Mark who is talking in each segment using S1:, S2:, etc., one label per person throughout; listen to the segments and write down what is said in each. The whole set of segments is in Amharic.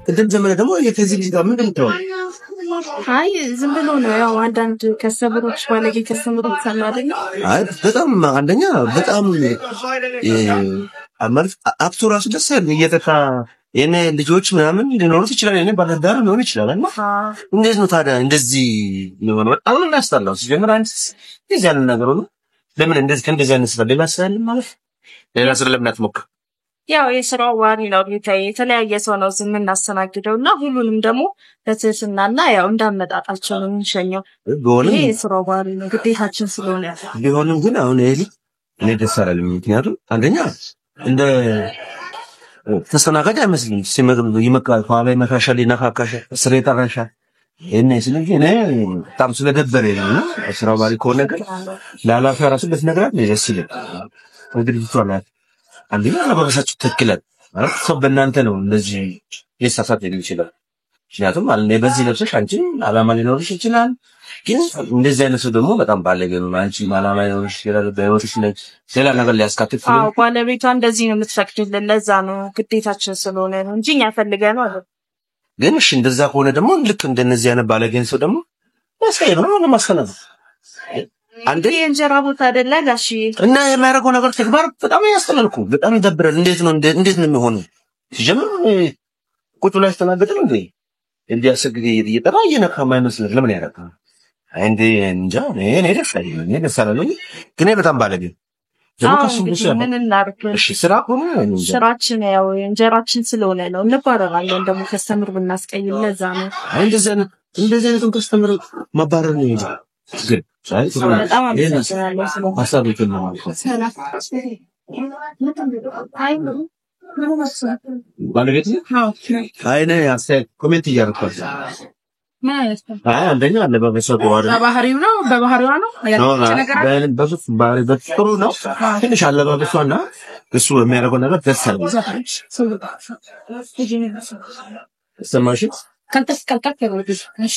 S1: እንትን ዘመነ ደግሞ የከዚህ ልጅ ጋር ምንድን ነው?
S2: አይ ዝም ብሎ ነው ያው አንዳንድ ከስተመሮች ባለጌ ከስተመሮች አሉ አይደል?
S1: አይ በጣም አንደኛ በጣም ማለት አክቱ ራሱ ደስ አይልም። እየተካ የኔ ልጆች ምናምን ሊኖሩት ይችላል የኔ ባለዳር ሊሆን ይችላል እና እንዴት ነው ታዲያ እንደዚህ ነው? በጣም ነው ያስጠላው። ሲጀምር አንተ እንደዚህ ያለ ነገር ነው ለምን እንደዚህ ከእንደዚህ አይነት ስራ ሌላ ስራ አለ ማለት ሌላ ስራ ለምን አትሞክር?
S2: ያው የስራው ዋሪ ነው ጌታዬ። የተለያየ ሰው ነው ዝም እናስተናግደውና ሁሉንም ደግሞ በትህትናና ያው እንዳመጣጣቸው ነው የምንሸኘው። ይሄ የስራው ዋሪ ነው ግዴታችን ስለሆነ
S1: ቢሆንም ግን አሁን ይሄ እኔ ደስ አላለኝ። ምክንያቱም አንደኛ እንደ ተስተናጋጅ አይመስልም። ሲመግብ ይመካል ኋላ ይመካሻል ይነካካሻል ስሬ ጠራሻል እኔ ስለዚህ እኔ በጣም ስለደበረኝ ነው ስራው ባሪ ከሆነ ግን ላላፈ ራሱ በትነግራት ደስ ይላል። እንግዲህ ይቷላል አንዴ ለበረሳችሁ ተክለን ማለት ሰው በእናንተ ነው እንደዚህ ሊሳሳት ይችላል። ምክንያቱም አለ በዚህ ለብሰሽ አንቺ አላማ ሊኖርሽ ይችላል። ግን እንደዚህ አይነት ሰው ደግሞ በጣም ባለጌ ነው። አንቺ አላማ ሊኖርሽ ይችላል በህይወትሽ ላይ ሌላ ነገር ሊያስካትት ይችላል።
S2: አዎ ባለቤቷ እንደዚህ ነው የምትፈቅድልን። ለዛ ነው ግዴታችን ስለሆነ ነው እንጂ እኛ ፈልገን ነው።
S1: ግን እሺ እንደዛ ከሆነ ደግሞ ልክ እንደነዚህ አይነት ባለጌን ሰው ደግሞ ማስቀየም ነው ማስከነፍ አንዴ
S2: የእንጀራ ቦታ አይደለ ጋሺ
S1: እና የሚያደርገው ነገር ተግባር በጣም ያስጠላልኩ በጣም ይደብራል። እንዴት ነው የሚሆነው? ሲጀምር ቁጭ ላይ ተናገደን እንዴ ያሰግድ እየጠራ እየነካ ማይመስል ለምን ያደርጋል? እንዴ እንጃ እኔ ደስ አላለኝ ግን በጣም ባለጌ
S2: ምን እናርክ?
S1: እሺ ስራ ሆነ
S2: ስራችን ያው እንጀራችን ስለሆነ ነው። እንባረራለን ደግሞ ከስተምር ብናስቀይም ለዛ ነው።
S1: እንደዚህ አይነት ከስተምር ማባረር ነው እንጂ ግን
S2: በጣም አመሰግናለሁ።
S1: ሀሳቦችን ነው ባለቤት አይኔ አስተያየት ኮሜንት እያደረኩት
S2: ማለት ነው።
S1: አንደኛ አለባበሷ
S2: በባህሪው ነው በባህሪዋ ነው
S1: በሱ ባህሪ በጥሩ ነው። ትንሽ አለባበሷና እሱ የሚያደርገው ነገር ደስ አይልም። ሰማሽ
S2: ከልተስከልከል ከወዲህ እሺ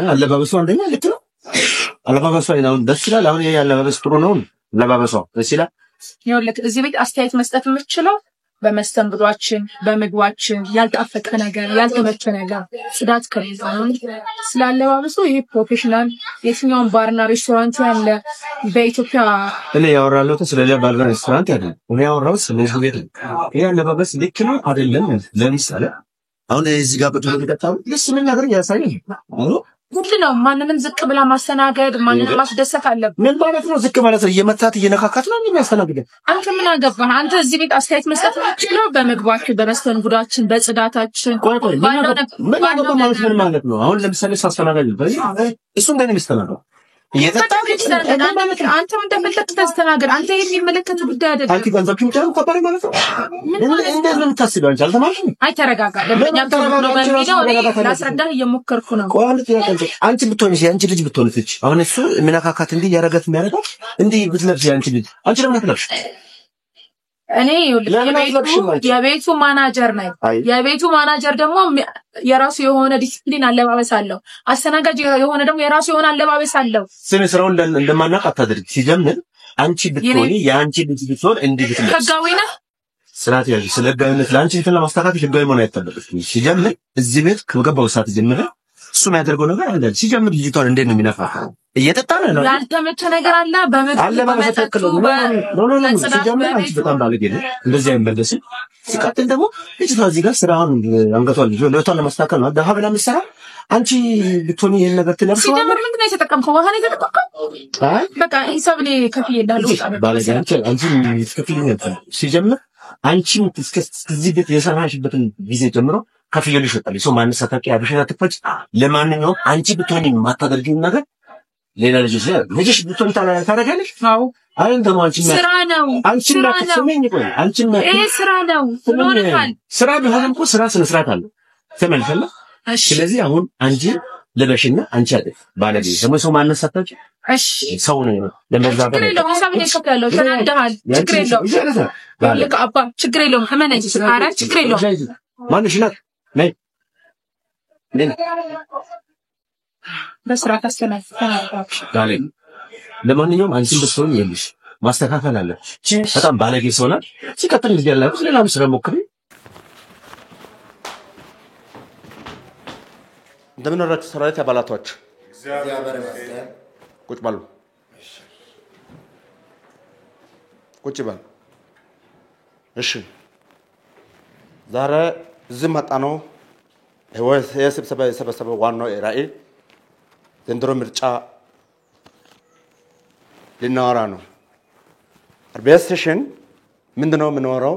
S1: አለባበሷ አንደኛ ልክ ነው። አለባበሷ ነው ደስ ይላል። አሁን ይሄ አለባበስ ጥሩ ነው። አለባበሷ ደስ ይላል።
S2: ይኸውልህ እዚህ ቤት አስተያየት መስጠት የምትችለው በመስተንግዷችን በምግባችን ያልጣፈጠ ነገር ያልተመቸ ነገር ጽዳት ከሌለው ስላለባበሱ ይሄ ፕሮፌሽናል የትኛውን ባርና ሬስቶራንት ያለ በኢትዮጵያ
S1: እኔ ያወራለሁ ስለሌላ ባርና ሬስቶራንት ያለ እኔ ያወራው ስለዚህ ቤት ይሄ አለባበስ ልክ ነው አይደለም። ለምሳሌ አሁን እዚህ ጋር በጥሩ ልቀጣው ደስ ምን ነገር ያሳየኝ
S2: ሁሉንም ማንንም ዝቅ ብላ ማስተናገድ ማንንም ማስደሰት አለብን።
S1: ምን ማለት ነው ዝቅ ማለት ነው? እየመታት እየነካካት ነው የሚያስተናግደው።
S2: አንተ ምን አገባህ? አንተ እዚህ ቤት አስተያየት መስጠት ነው በመግባችን በመስተንግዷችን በጽዳታችን
S1: ምን ማለት ነው? አሁን ለምሳሌ ሳስተናግድ እሱ እንደኔ የሚስተናገደው
S2: አንተ እንደፈለክ ተስተናገድ። አንተ የሚመለከት ጉዳይ አይደለም።
S1: አንቺ ገንዘብሽን ጫን ቆጣሪ ማለት ነው። እንዴት ነው የምታስበው? አንቺ አልተማርሽም።
S2: አይ ተረጋጋ። ለኛ ተረጋጋ። ላስረዳህ እየሞከርኩ ነው።
S1: አንቺ ብትሆንሽ አንቺ ልጅ ብትሆንሽ አሁን እሱ ምናካካት እንዴ ያረጋት የሚያረጋው እንዴ ብትለብስ አንቺ ልጅ አንቺ ለምን አትለብሽ?
S2: እኔ የቤቱ ማናጀር ነኝ። የቤቱ ማናጀር ደግሞ የራሱ የሆነ ዲሲፕሊን አለባበስ አለው። አስተናጋጅ የሆነ ደግሞ የራሱ የሆነ አለባበስ አለው።
S1: ስራውን እንደማናቅ አታድርግ። ሲጀምር አንቺ ብትሆኒ የአንቺ ልጅ ብትሆን እንዴ ብትለብስ
S2: ህጋዊ ነህ?
S1: ስራት ያዥ ስለጋዊነት ለአንቺ እንትን ለማስተካከል ህጋዊ መሆን አይጠበቅም። ሲጀምር እዚህ ቤት ከገባው ሰዓት ጀምረ እሱ የሚያደርገው ነገር አለ። ሲጀምር ልጅቷን እንዴት ነው የሚነፋፋው? እየጠጣ ነው
S2: ያልተመቸ ነገር አለ በመጥቶ
S1: ሲጀምር አንቺ በጣም ባለጌ ነሽ። እንደዚህ አይመለስም። ሲቀጥል ደግሞ ልጅቷ እዚህ ጋር ስራውን አንገቷን ልጅ ለቷን ለማስተካከል ነው ደሃ ብላ የምትሰራ አንቺ ብትሆኚ ይሄን ነገር ትለብሰው
S2: ሲጀምር ምንድን ነው የተጠቀምከው? ውሃ ነው የተጠቀምከው? በቃ ሂሳብ ላይ ከፍዬ እንዳለው
S1: ባለጌ አንቺ ትከፍይኝ ነበር። ሲጀምር አንቺ እስከዚህ ቤት የሰራሽበትን ጊዜ ጀምሮ ከፍዬልሽ ወጣልሽ። ሰው ማንሳታቂ አብሽና ትፈጭ። ለማንኛውም አንቺ ብትሆኚ የማታደርጊው ነገር ሌላ ልጅሽ ብትሆን ታደርጋለሽ?
S2: አዎ
S1: አይደለም አንቺ
S2: ስራ ነው።
S1: አንቺ ማክሰመኝ ቆይ አንቺ
S2: ይሄ ስራ ነው። ኖርማል
S1: ስራ ቢሆንም እኮ ስራ ስነ ስርዓት አለ። ተመልከለ። ስለዚህ አሁን አንቺ ለበሽና አንቺ አይደል ባለቤት ደግሞ ሰው ማነሳታች
S2: እሺ
S1: ሰው ነው ለመዛ
S2: ችግር የለውም። ሂሳብ ላይ ከፍላለሁ። ተናደሃል። ችግር የለውም። ልክ አባ ችግር የለውም። እመነኝ። ኧረ ችግር የለውም።
S1: ማንሽ ናት ነይ
S2: በስራ ታስተናግዳለች።
S1: ዳሌ ለማንኛውም አንቺን ብትሆን ይልሽ ማስተካከል አለ። በጣም ባለጌ ሰው ናት። ሲቀጥል እንግዲህ ያላችሁ ሌላም ስለሞክሪ እንደምን ወራችሁ ሰራዊት አባላቶች እግዚአብሔር ይመስገን። ቁጭ በሉ ቁጭ በሉ። እሺ ዛሬ እዚህ መጣ ነው የስብሰባ የሰበሰበው ዋናው ራዕይ ዘንድሮ ምርጫ ልናወራ ነው። አርቢያስሽን ምንድነው የምንወራው?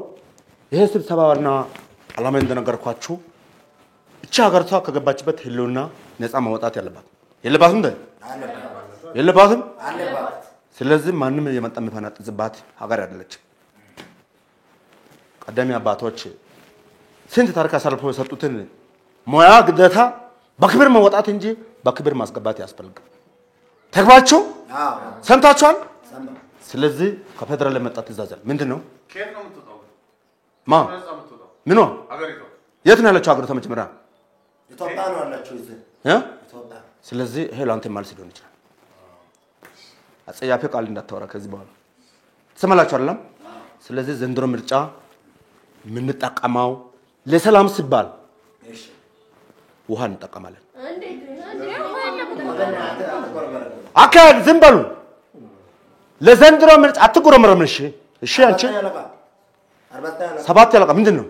S1: ይሄ ስብሰባ ዋና ዓላማ እንደነገርኳችሁ እቺ ሀገርቷ ከገባችበት ህልውና ነፃ ማውጣት ያለባት የለባትም እንደ የለባትም። ስለዚህ ማንም የመጣ የሚፈነጥዝባት ሀገር አይደለችም። ቀደም አባቶች ስንት ታሪክ አሳልፈው የሰጡትን ሙያ ግዴታ በክብር መወጣት እንጂ በክብር ማስገባት ያስፈልጋል። ተግባችሁ ሰምታችኋል። ስለዚህ ከፌደራል የመጣ ትእዛዝ ምንድነው? ከየት ነው የምትወጣው? ምኗ ሀገሪቷ የት ነው ያለችው? ሀገሪቷ መጀመሪያ ኢትዮጵያ ነው ያለችው እዚህ ኢትዮጵያ። ስለዚህ ይሄ ላንተ ማለት ሊሆን ይችላል። አጸያፊ ቃል እንዳታወራ ከዚህ በኋላ ትሰማላችሁ አይደለም? ስለዚህ ዘንድሮ ምርጫ የምንጠቀመው ለሰላም ሲባል ውሃ እንጠቀማለን። አካል ዝም በሉ። ለዘንድሮ ምርጫ አትጉረምረም። እሺ አንቺ ሰባት ያለቃ ምንድነው?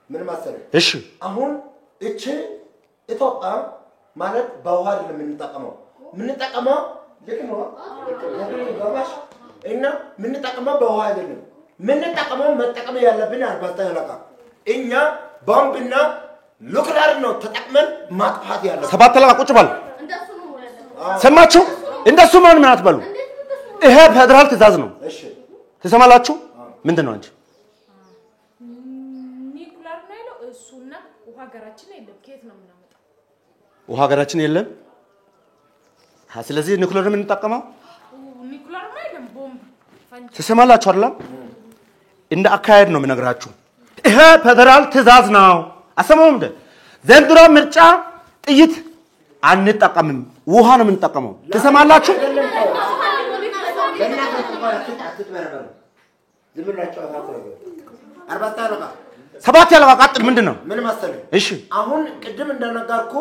S1: ምን መሰለህ? እሺ አሁን እቺ ኢትዮጵያ ማለት በውሃ አይደለም የምንጠቀመው ልክ ነው ጋባሽ እና የምንጠቀመው በውሃ አይደለም የምንጠቀመው መጠቀም ያለብን አርባታ ያለቃ እኛ ቦምብና ኑክሌር ነው ተጠቅመን ማጥፋት ያለብን። ሰባት ያለቃ ቁጭ በል። ሰማችሁ? እንደሱ ምን አትበሉ። ይሄ ፌደራል ትእዛዝ ነው። እሺ ትሰማላችሁ? ምንድነው አንቺ?
S3: ኒኩላር ነው ያለው እሱና ውሃ ሀገራችን የለም። ከየት ነው የምናመጣው?
S1: ውሃ ሀገራችን የለም። ስለዚህ ኒኩሌር ምን እንጠቀመው?
S3: ኒኩላር ነው የለም ቦምብ ፈንጂ።
S1: ትሰማላችሁ አይደለም? እንደ አካሄድ ነው የምነግራችሁ። ይሄ ፌደራል ትእዛዝ ነው። አሰማው እንደ ዘንድሮ ምርጫ ጥይት አንጠቀምም፣ ውሃ ነው የምንጠቀመው። ትሰማላችሁ? ሰባት ያለቃ ቀጥል። ምንድነው? ምን መሰለህ? እሺ
S4: አሁን ቅድም እንደነገርኩ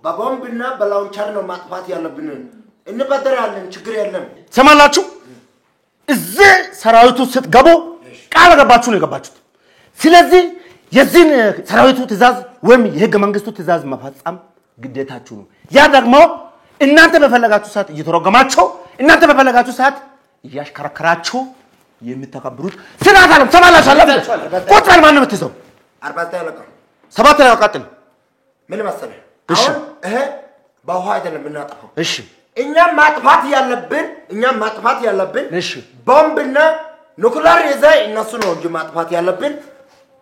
S4: በቦምብና በላውንቸር ነው ማጥፋት ያለብን። እንበደራለን፣ ችግር የለም።
S1: ትሰማላችሁ? እዚህ ሰራዊቱ ስትገቡ ቃል ገባችሁ ነው የገባችሁት። ስለዚህ የዚህን ሰራዊቱ ትእዛዝ ወይም የህገ መንግስቱ ትእዛዝ መፈጸም ግዴታችሁ ነው። ያ ደግሞ እናንተ በፈለጋችሁ ሰዓት እየተረገማችሁ እናንተ በፈለጋችሁ ሰዓት እያሽከረከራችሁ የምትተከብሩት ስርዓት አለ። ሰማላችሁ አለ ቁጥር ማን ነው የምትይዘው?
S4: አርባታ ያለቃ
S1: ሰባት ያለቃ ቀጥል።
S4: ምን መሰለህ? አሁን ይሄ በውሃ አይደለም የምናጠፋው።
S1: እሺ
S4: እኛም ማጥፋት ያለብን
S1: እሺ
S4: ቦምብና ኑክሌር ይዘህ እነሱ ነው እንጂ ማጥፋት ያለብን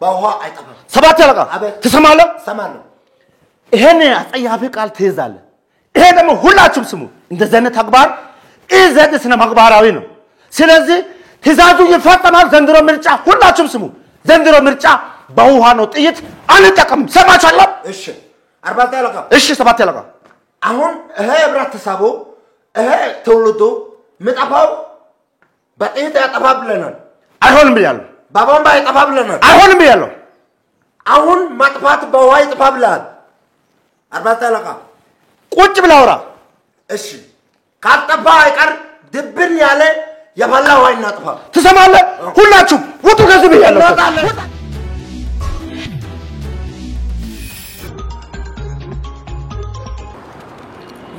S4: በውሃ አይጠፋም።
S1: ሰባት ያለቃ ትሰማለህ?
S4: ሰማለሁ።
S1: ይሄን አጸያፊ ቃል ትይዛለህ። ይሄ ደግሞ ሁላችሁም ስሙ። እንደዚህ አይነት ተግባር ኢዘት ስነ ምግባራዊ ነው። ስለዚህ ትእዛዙ ይፈጸማል። ዘንድሮ ምርጫ ሁላችሁም ስሙ። ዘንድሮ ምርጫ በውሃ ነው፣ ጥይት አንጠቀምም። ሰማችኋል?
S4: እሺ አርባታ ያለቃ
S1: እሺ ሰባት ያለቃ
S4: አሁን ይሄ ህብረተሰቡ ይሄ ትውልዱ ምጠፋው በጥይት ያጠፋ ብለናል።
S1: አይሆንም ብያለሁ።
S4: በቦምብ ያጠፋ ብለናል።
S1: አይሆንም ብያለሁ።
S4: አሁን ማጥፋት በውሃ ይጠፋ ብለናል። አርባታ ያለቃ
S1: ቁጭ ብለህ አውራ።
S4: እሺ ካልጠፋ አይቀር ድብን ያለ የፈላ ውሃ እናጥፋ።
S1: ትሰማለህ? ሁላችሁም ውጡ ከዚህ ብያለሁ።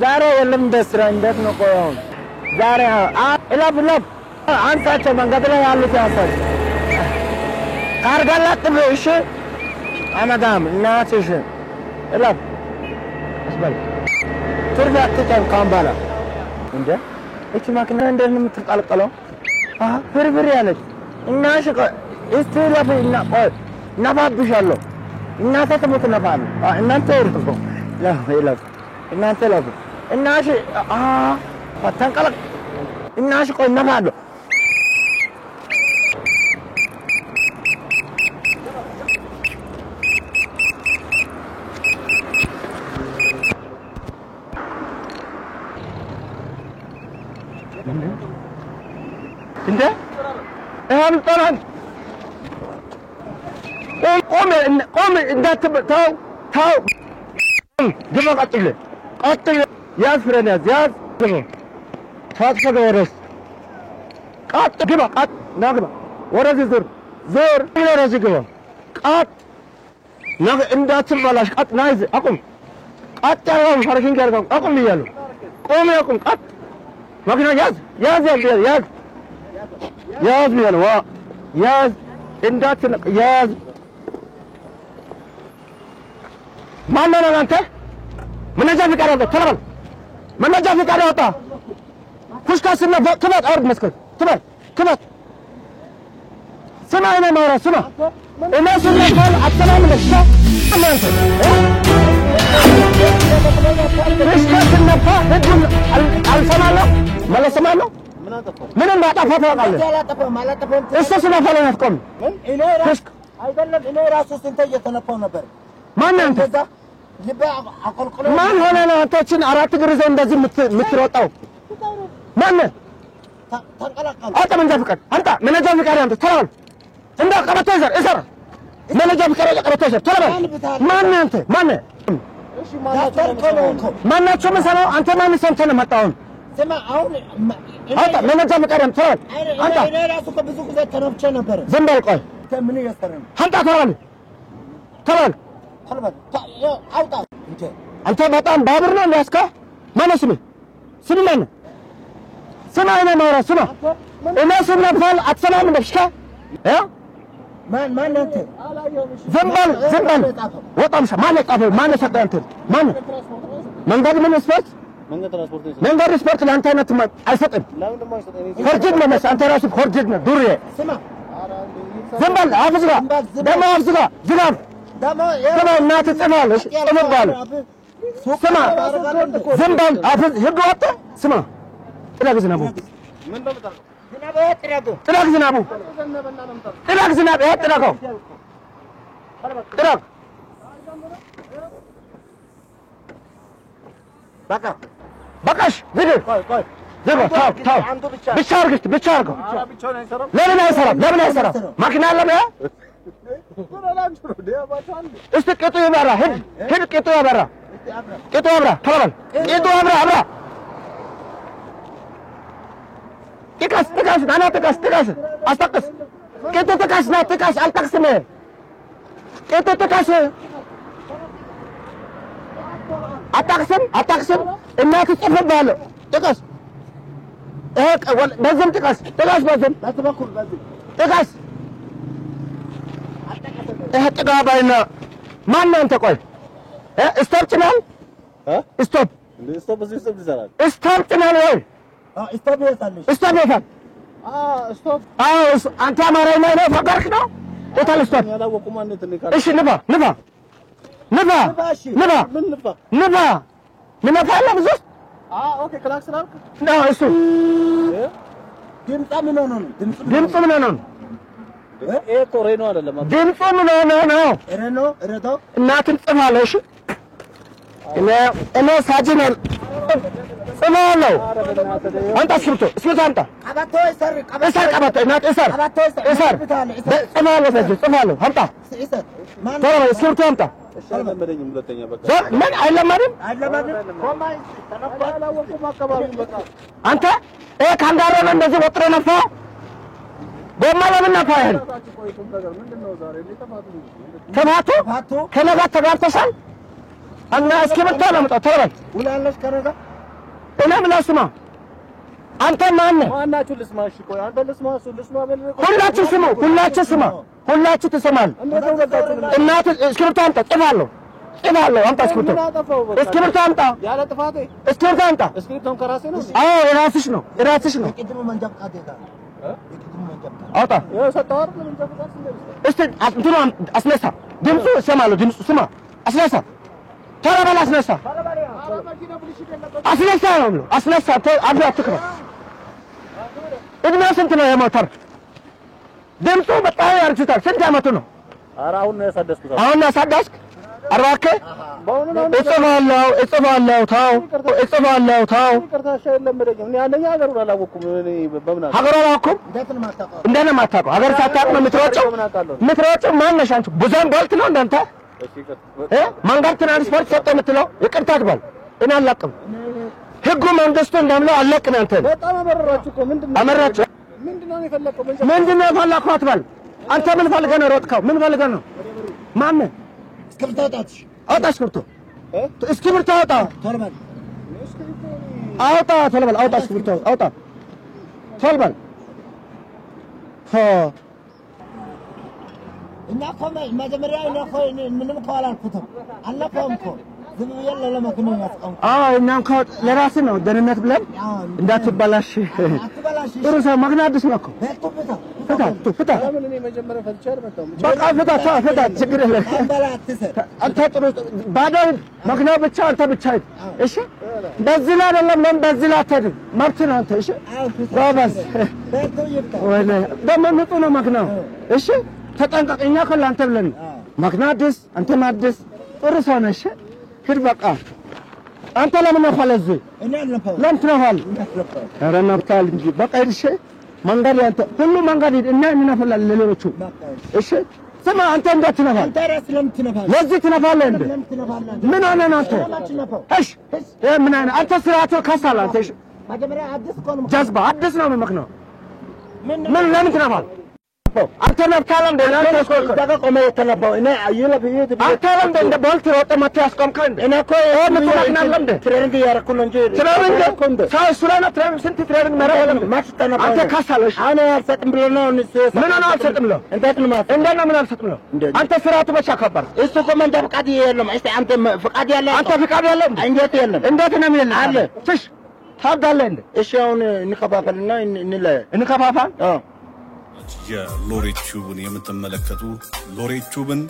S5: ዛሬ የለም ደስራ እንዴት ነው ቆየው? ዛሬ እለፍ አንሳቸው መንገድ ላይ ያሉት ያሳስ ካርጋላት ብሎ እሺ አመዳም እናትሽ እለፍ አስበል ትርዳ ተጨንቃም ባላ እንደ እቺ ማክና እንደት ነው የምትቀልቀለው? ፍርፍር ያለች እናሽ እስቲ ለፍ እና ቆይ ነፋብሻለሁ እናንተ ተሞት ነፋሉ እናንተ ይርቁ ለፍ እናንተ ለፍ እናሽ ተንቀለቅ እናሽ ቆይ ነፋለሁ ተራን ቆም እንዳትተው ተው ግባ ቀጥል ያዝ ፍሬን ያዝ ግባ ታጥፈ ወረስ ቀጥ ግባ ቀጥ ናግባ ወረስ ዞር ወረስ ግባ ቀጥ ናግ እንዳትበላሽ ቀጥ ናይዝ አቁም ቀጥ ያው ፓርኪንግ ያርጋው አቁም ይያሉ ቆም ያቁም ቀጥ መኪና ያዝ ይያሉ ዋ ያዝ እንዳትነቅ ያዝ ማነው አንተ መነጃ ፍቃድ አውጣ ተለበል መነጃ ፍቃድ አውጣ ኩሽካስና ክበት አውርድ መስከት ክበት ስማ እኔ ማውራ ስማ እኔ ስንል አጥተናል ለካ አንተ ኩሽካስና ህጉን አልሰማለሁ መለሰማለሁ ምን እንዳጠፋ ታውቃለህ እሱ ስለፈለነ አትቆም
S4: እኔ አይደለም እኔ ራሱ ስንት እየተነፋው ነበር
S5: ማን አንተ ማን ሆነ ነው አንተችን አራት እግር ይዘህ እንደዚህ የምትሮጣው ማን
S4: ተንቀላቀል
S5: አንተ መንጃ ፍቃድ አንተ መነጃ ፍቃድ አንተ ተራል እንደ ቀበቶ ይዘር እሰር መነጃ ፍቃድ ቀበቶ ይዘር ተራል ማን አንተ ማን
S4: እሺ
S5: ማናቸው መሰለው አንተ ማን ሰምተህ ነው መጣው
S4: ስማ አሁን
S5: አንተ መነጃ ፍቃድ አንተ ተራል አንተ
S4: እኔ ራሱ ከብዙ ጊዜ ተነፍቼ ነበር
S5: ዝም በል ቆይ
S4: ምን እየሰራህ
S5: አንተ ተራል
S4: አውጣ
S5: አንተ በጣም ባብር ነው ያስካ ማነው ስም ማነው ስማ እኔ ማውራ ስማ እኔ ስም ነበር አትሰማም እንደሽካ
S4: ማን አንተ
S5: ዝም በል ወጣም ማነው ጻፈው ማነው ሰጠህ አንተ ማነው መንገድ ስፖርት ለአንተ አይነት አይሰጥም ኮርጅድ ነው መስ አንተ ራስህ ኮርጅድ ነው ዱርዬ
S4: ስማ
S5: ዝም በል አፍዝጋ ደሞ አፍዝጋ ዝጋም ደሞ እናትህ ጽፋለሽ ጽፈባል ስማ ዝም በል አፍዝ ህግ ወጣ ስማ ጥላግ ዝናቡ ጥላግ በቃሽ ዝግ ታው ብቻ አርገው ለምን አይሰራም ማኪና አለ እስቲ ቅጡ ይበራ ሂድ ቅጡ ያበራ ተባል ቅጡ አብራ ጥቃስ ናና ጥቃስ አስጠቅስ ቅጡ ጥቃስ ና ጥቃስ አልጠቅስም ቅጡ ጥቃስ አጣቅስም እናት ጽፈባለሁ ጥቃስ በዝም ጥቃስ በዝም ጥቃስ ጥጋባይና ማን ነው አንተ ቆይ ስቶፕ ጭናል ስቶፕ ጭናል ወይ
S4: ስቶፕ ይሳልሽ
S5: ስቶፕ አንተ አማራኛ ነው ፈቀርክ ነው ቶታል ስቶፕ እሺ ንባ አለ ብዙ
S4: ኦኬ ክላክስ ላልክ
S5: ነው እሱ
S4: ድምጽ ምን ሆነ ነው
S5: እኮ ሬኖ አይደለም ድምጽ ምን ሆነ ነው
S4: ሬኖ
S5: እናትን ጽፋለሽ እኔ ሳጅን ጽፋለሁ አንተ እስክሪብቶ አንተ ቀበቶ እናት እሰር ጽፋለሁ አምጣ ቶሎ እስክሪብቶ አምጣ ምን አይለመድም አንተ ካንጋሮ ነው እንደዚህ ወጥሮ ነፋ ጎማ ለምን ነፋ ያህል ተባቱ ከነጋ ተጋርተሻል እና እስክሪብቶ ለምጣ ቶሎ
S4: ውላለሽ ከነጋ
S5: እኔ ምን ልስማ አንተ ማን
S4: ማናችሁ ልስማ እሺ ቆይ አንተ ልስማ ሁላችሁ ትሰማል እናት እስክሪብቶ አምጣ ጽፋለሁ አምጣ እስክሪብቶ አምጣ ያለ ጥፋቴ
S5: እስክሪብቶ አምጣ
S4: እስክሪብቶም ከራሴ ነው
S5: አዎ የራስሽ ነው
S4: ቅድም መንጃ ፈቃድ
S5: አውጣ እስቲ እንትኑ አስነሳ ድምፁ እሰማለሁ ስማ አስነሳ ቶሎ በል አስነሳ ነው አስነሳ አብራ አትክራ እድሜው ስንት ነው የሞተር ድምፁ በጣም ያርጅታል ስንት ዓመቱ ነው
S6: ኧረ አሁን ነው ያሳደስኩት
S5: አሁን ያሳደስክ አራከ እጽፋለሁ ታው ይቅርታሽ ለምደኝ እኔ አንደኛ ሀገሩን አላወኩም እኔ በእምነት ሀገሩን አላወኩም እንደነ ማታውቀው ሀገር ሳታውቅ ነው የምትሮጪው ማነሽ አንቺ ብዙም ቦልት ነው እንዳንተ መንገድ ትራንስፖርት ሰጠ የምትለው ይቅርታ ትባል እኔ አላቅም ህጉ መንግስቱ እንደምለው አለቅም አንተ በጣም አመረራችሁ እኮ ምንድነው የፈለከው አትባል አንተ ምን ፈልገህ ነው ሮጥከው ምን ፈልገህ ነው ማን እስክሪብቶ አውጣ ቶልበል አውጣ እስክሪብቶ አውጣ ቶልበል
S6: እና መጀመሪያ ምንም እኮ አላልኩትም አልነካውም እኮ ዝም ብዬ ለማክነው ያስቀምጥ
S5: እናም ለራስ ነው ደህንነት ብለን እንዳትበላሽ ጥሩ ሰው ማግናድስ ነው እኮ ፍታ ለምን እኔ መጀመሪያ ፈትቻለሁ በቃ ፍታ ችግር የለም አንተ ጥሩ ባዶ ማግና ብቻ አንተ ብቻ እሺ በዚህ ላይ አይደለም ለምን በዚህ ላይ አትሄድም መብት ነው አንተ እሺ ጎበዝ ወለ ደሞ ንጹህ ነው ማግናው እሺ ተጠንቀቀኛ ከላንተ ብለን ማግናድስ አንተ ማድስ ጥሩ ሰው ነሽ ሂድ በቃ አንተ ለምን አፈለዝ
S6: እኔ አልነፋው
S5: ለምን ትነፋል ኧረ ነፍታል እንጂ በቃ እሺ መንገድ ያንተ ሁሉ መንገድ እና እንነፋለን ለሌሎቹ እሺ ስማ አንተ እንዳትነፋ
S6: አንተ ራስ ለምን ትነፋለህ
S5: ለዚህ ትነፋለህ እንዴ ምን ሆነ ነው አንተ እሺ ምን ሆነ አንተ ስራቱ ካሳላ አንተ እሺ
S6: መጀመሪያ አዲስ ኮን
S5: ጀዝባ አዲስ ነው የምመክነው ምን ለምን ትነፋል አንተ ነፍታለም ደላንተ ስኮልከ ደቀቆመ የተነባው እኔ አየለ በየት አንተለም እንደ ቦልት ወጣ መተ ያስቆምከ እንደ እኔ እኮ ምትናገናለም እንደ ትሬኒንግ ያረኩ ነው እንጂ ትሬኒንግ እንደ ሳይሱራና ትሬኒንግ ስንት ትሬኒንግ መረወለም ማስተናባ አንተ ካሳለሽ እኔ አልሰጥም ብሎ ነው ምን ነው አልሰጥም ብሎ እንዴት ነው ማለት እንደና ምን አልሰጥም ብሎ አንተ ስራቱ ብቻ ከበር እሱ ኮመንዳ ፍቃድ የለም እስቲ አንተ ፍቃድ ያለ አንተ ፍቃድ ያለ እንዴት የለም እንዴት ነው ምን አለ ትሽ ታዳለ እንደ እሺ አሁን እንከፋፈልና እንከፋፋል
S7: የሎሬት ቲዩብን የምትመለከቱ ሎሬት ቲዩብን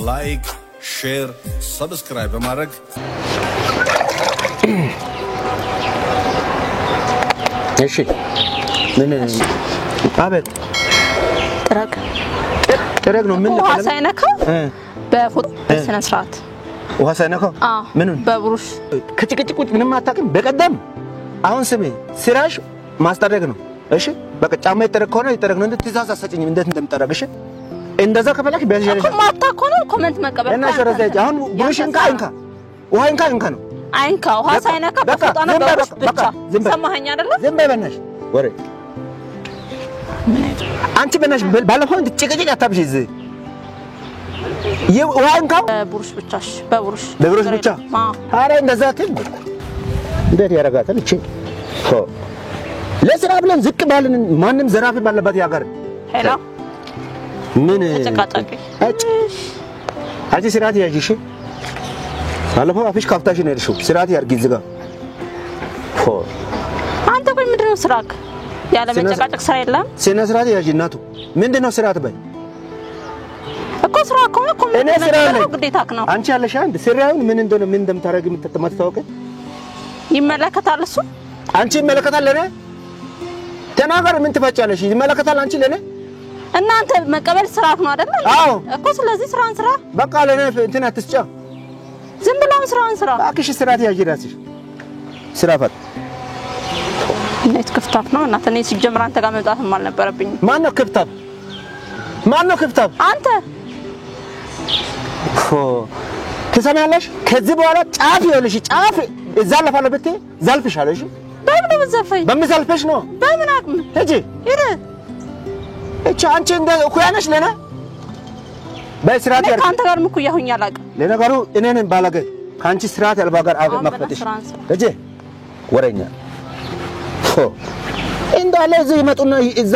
S7: ላይክ ሼር ሰብስክራይብ በማድረግ
S5: እሺ ምን አቤት ጥረግ ነው ምን
S8: ውሃ ሳይነካው በፎቶ በስነ ስርዓት
S5: ውሃ ሳይነካው ምን
S8: በብሩሽ
S5: ከጭቅጭቁት ምንም አታውቅም በቀደም አሁን ስሜ ስራሽ ማስጠረግ ነው እሺ በቃ ጫማ ይተረክ ሆነ ይተረክ ነው እንዴ ትዛዝ አሰጭኝ እንዴት እንደምጠረግ እሺ እንደዛ ከፈለክ በዚህ
S8: ማታ ኮነ ኮሜንት መቀበል
S5: እና ሸረዘጅ አሁን ብሩሽን ካንካ ውሃን ካንካ ነው
S8: አይንካ ውሃ ሳይነካ በፎጣ ነው ብቻ ሰማኸኝ አይደለ
S5: ዝም በይ በእናትሽ ወሬ አንቺ በእናትሽ ባለፈው ጭቅጭቅ አታብሽ እዚህ ውሃን ካው
S8: በብሩሽ ብቻሽ በብሩሽ
S5: ብቻ አረ እንደዛ ትም እንዴት ያረጋታል እቺ ለስራ ብለን ዝቅ ባልን ማንንም ዘራፊ ባለበት ያገር
S8: ሄሎ
S5: ምን
S8: ተጨቃጨቂ
S5: አጂ ስራት ያጂሽ ባለፈው አፍሽ ካፍታሽ ነው ያልሽው ስራት ያርጊ ዝጋ
S8: አንተ ቆይ ምንድነው ስራክ ያለ መጨቃጨቅ ስራ የለም
S5: ስነ ስራት ያጂ እናቱ ምንድነው ስራት በይ
S8: እኮ ስራ እኮ
S5: እኔ ስራ ነው
S8: ግዴታክ ነው
S5: አንቺ ያለሽ አንድ ስራውን ምን እንደሆነ ምን እንደምታረግ የምትተማታውቀ
S8: ይመለከታል እሱ
S5: አንቺ ይመለከታል ለኔ ተናገር ምን ትፈጫለሽ ይመለከታል አንቺ ለኔ
S8: እናንተ መቀበል ስራት ነው አይደል
S5: አዎ
S8: እኮ ስለዚህ ስራን ስራ
S5: በቃ ለኔ እንትን አትስጫ
S8: ዝም ብለው ስራን ስራ
S5: አክሽ ስራት ያጂ ራስሽ ስራ ፈት
S8: እንዴት ክፍታፍ ነው እናንተ እኔ ሲጀምር አንተ ጋር መምጣትም አልነበረብኝ
S5: ማን ነው ክፍታፍ አንተ ትሰማለሽ ከዚህ በኋላ ጫፍ ይኸውልሽ ጫፍ እዛ ለፋለበት ዘልፍሻለሽ
S8: በምን በዘፈኝ
S5: በመዘልፈሽ ነው
S8: በምን አቅም
S5: ሂጂ እቺ አንቺ እንደ ኩያነሽ ለና በስራት ያርክ
S8: አንተ ጋር ምኩያ ሆኛ አላቅ
S5: ለነገሩ እኔን ባላገ ካንቺ ስራት ያልባ ጋር መፈተሽ ሂጂ ወረኛ እንዳለ እዚህ ይመጡና እዛ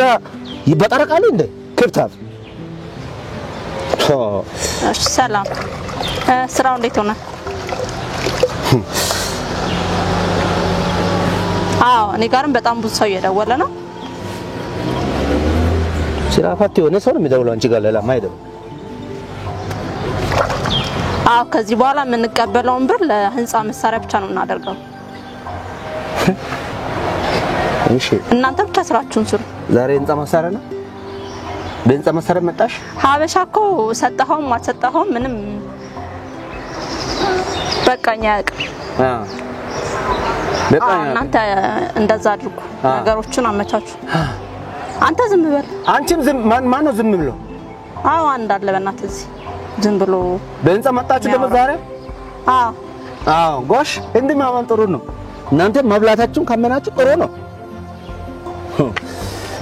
S5: ይበጠረቃሉ እንደ ክፍታፍ
S8: እሺ ሰላም ስራው እንዴት ሆነ አዎ እኔ ጋርም በጣም ብዙ ሰው እየደወለ ነው
S5: ስራ ፈት የሆነ ሰው ነው የሚደውለው አንቺ ጋር ሌላ ማይደው
S8: አዎ ከዚህ በኋላ የምንቀበለውን ብር ለህንጻ መሳሪያ ብቻ ነው እናደርገው
S5: እሺ
S8: እናንተ ብቻ ስራችሁን ስሩ
S5: ዛሬ ህንጻ መሳሪያ ነው በህንጻ መሳሪያ መጣሽ
S8: ሀበሻ እኮ ሰጣኸውም አልሰጣኸውም ምንም በቃኛ ያቅ በቃኛ እናንተ እንደዛ አድርጉ ነገሮችን አመቻቹ አንተ ዝም በል
S5: አንቺም ዝም ማን ነው ዝም ብሎ
S8: አዎ አንዳለ በእናትህ ዝም ብሎ
S5: በእንጻ መጣችሁ ደግሞ ዛሬ አዎ ጎሽ እንዲህ ማማን ጥሩ ነው እናንተ መብላታችሁን ካመናችሁ ጥሩ ነው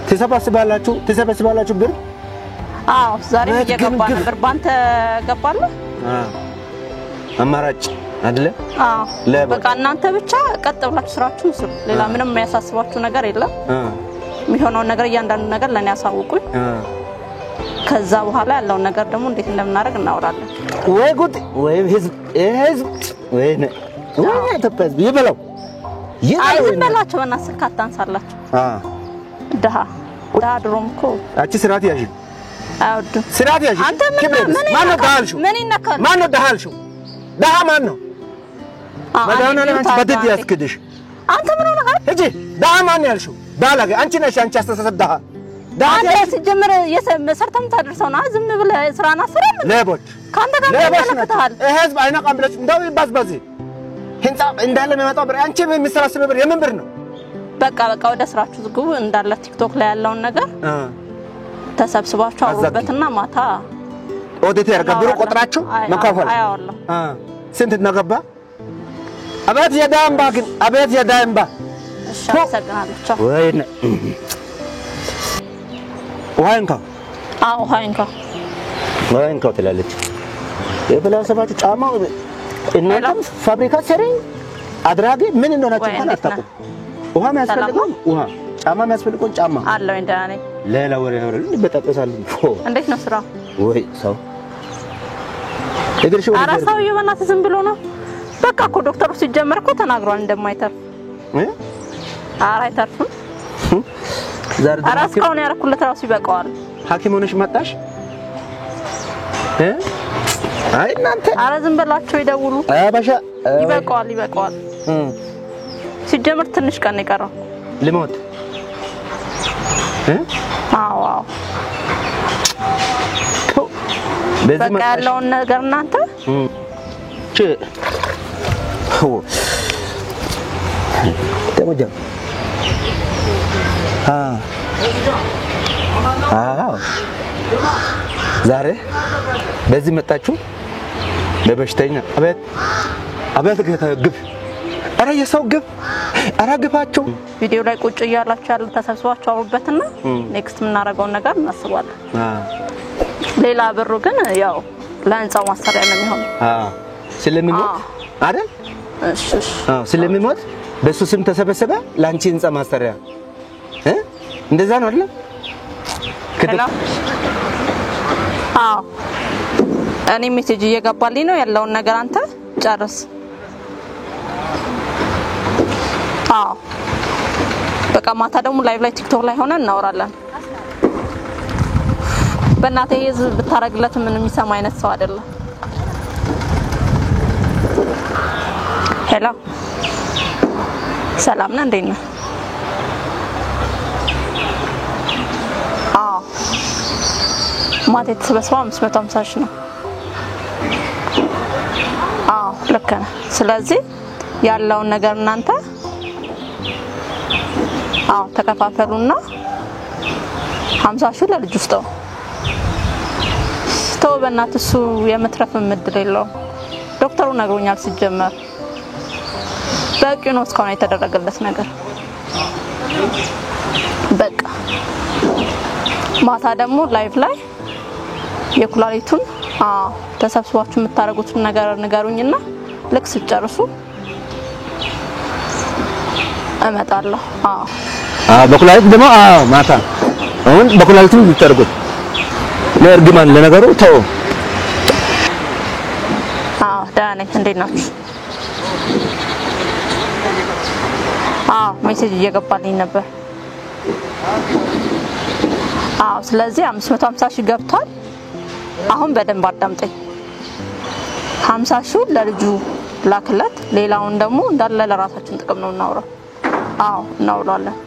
S5: ተሰባስባላችሁ ብር
S8: አዎ ዛሬ እየገባ ነበር ባንተ ገባለ
S5: አማራጭ አይደለ
S8: አዎ በቃ እናንተ ብቻ ቀጥ ብላችሁ ስራችሁን ስሩ ሌላ ምንም የሚያሳስባችሁ ነገር የለም የሚሆነው ነገር እያንዳንዱ ነገር ለኔ ያሳውቁኝ ከዛ በኋላ ያለው ነገር ደግሞ እንዴት እንደምናደርግ እናወራለን
S5: ወይ ጉድ ወይ ህዝብ ወይ ተጠበዝ ይበለው
S8: አይዝመላችሁ በእናትህ አታንሳላችሁ ደሃ ድሮምኮ
S5: አቺ ስራት ያጂ
S8: አውዱ
S5: ስራት ያጂ
S8: አንተ ማን ነው ዳልሹ ማን ነው ዳልሹ ደሃ ማን ነው ማዳና ለማንቺ በደድ ያስከደሽ አንተ ምን ሆነህ እጂ ደሃ ማን ያልሹ ዳላገ አንቺ ነሽ አንቺ አስተሳሰብ ደሃ አንተ ሲጀምር የሰርተም ታደርሰውና ዝም ብለህ ስራና ስራ ለቦች ካንተ ጋር ለቦች ህዝብ አይናቃም ብለሽ እንደው ይባዝባዝ ህንጻ እንዳለ የሚመጣው ብር አንቺ የሚሰራስበው ብር የምን ብር ነው በቃ ወደ ስራችሁ ዝግቡ እንዳለ ቲክቶክ ላይ ያለውን ነገር ተሰብስባችሁ አውሩበትና ማታ ኦዲት ያርገብሩ ቆጥራችሁ መካፈል ስንት ነገባ አቤት የዳምባ ግን አቤት የዳምባ ሻሰግናለሁ ወይኔ ዋንካ ትላለች የብላሰባችሁ ጫማው እናንተም ፋብሪካ ሰሪ አድራጊ ምን እንደሆነችሁ እንኳን አታውቁም ውሃ የሚያስፈልገው ውሃ ጫማ የሚያስፈልገው ጫማ አለው እንደኔ ሌላ ወሬ ነው በጣጣሳሉ እንዴት ነው ስራ ወይ ሰው እግርሽ ወደ አራሳው ይበናት ዝም ብሎ ነው በቃ እኮ ዶክተሩ ሲጀመር እኮ ተናግሯል እንደማይተርፍ አይተርፍም አራስካውን ያረኩለት ራሱ ይበቃዋል ሐኪም ሆነሽ መጣሽ አይ እናንተ አረ ዝም ብላችሁ ይደውሉ አባሻ ይበቃዋል ሲጀመር ትንሽ ቀን ይቀራል ለሞት አዎ በቃ ያለውን ነገር እናንተ ተሞጃ ዛሬ በዚህ መጣችሁ ለበሽተኛ አቤት ጌታ ግብ አረ የሰው ግብ አራግፋቸው ቪዲዮ ላይ ቁጭ ያላችሁ ያለ ተሰብስባችሁ አውሩበትና ኔክስት ምን እናደርገውን ነገር እናስባለን ሌላ ብሩ ግን ያው ለህንጻው ማሰሪያ ነው የሚሆነው ስለሚሞት አይደል እሺ ስለሚሞት በሱ ስም ተሰበሰበ ላንቺ ህንጻ ማሰሪያ እንደዛ ነው አይደል እኔ ሜሴጅ እየገባልኝ ነው ያለውን ነገር አንተ ጨርስ በቃ ማታ ደግሞ ላይቭ ላይ ቲክቶክ ላይ ሆነ እናወራለን በእናቴ ህዝብ ብታረግለት ምን የሚሰማ አይነት ሰው አይደለም ሄሎ ሰላም ነህ እንዴት ነህ ማታ የተሰበሰበው 550 ሺህ ነው ልክ ነህ ስለዚህ ያለውን ነገር እናንተ ተከፋፈሉና 50 ሺህ ለልጅ ውስጥ ተው በእናትህ እሱ የመትረፍ ምድር የለው ዶክተሩ ነግሮኛል ሲጀመር በቂ ነው እስካሁን የተደረገለት ነገር በቃ ማታ ደግሞ ላይቭ ላይ የኩላሊቱን ተሰብስባችሁ የምታረጉትን ነገር ንገሩኝና ልክ ሲጨርሱ እመጣለሁ በኩላሊት ደግሞ ማታ አሁን በኩላሊቱ ይተርጉት ለርግማን ለነገሩ ተው ዳኔ እንዴት ናችሁ ሜሴጅ እየገባልኝ ነበር ስለዚህ 550 ሺህ ገብቷል አሁን በደንብ አዳምጠኝ 50 ሺህ ለልጁ ላክለት ሌላውን ደግሞ እንዳለ ለራሳችን ጥቅም ነው እናውራ እናውራለን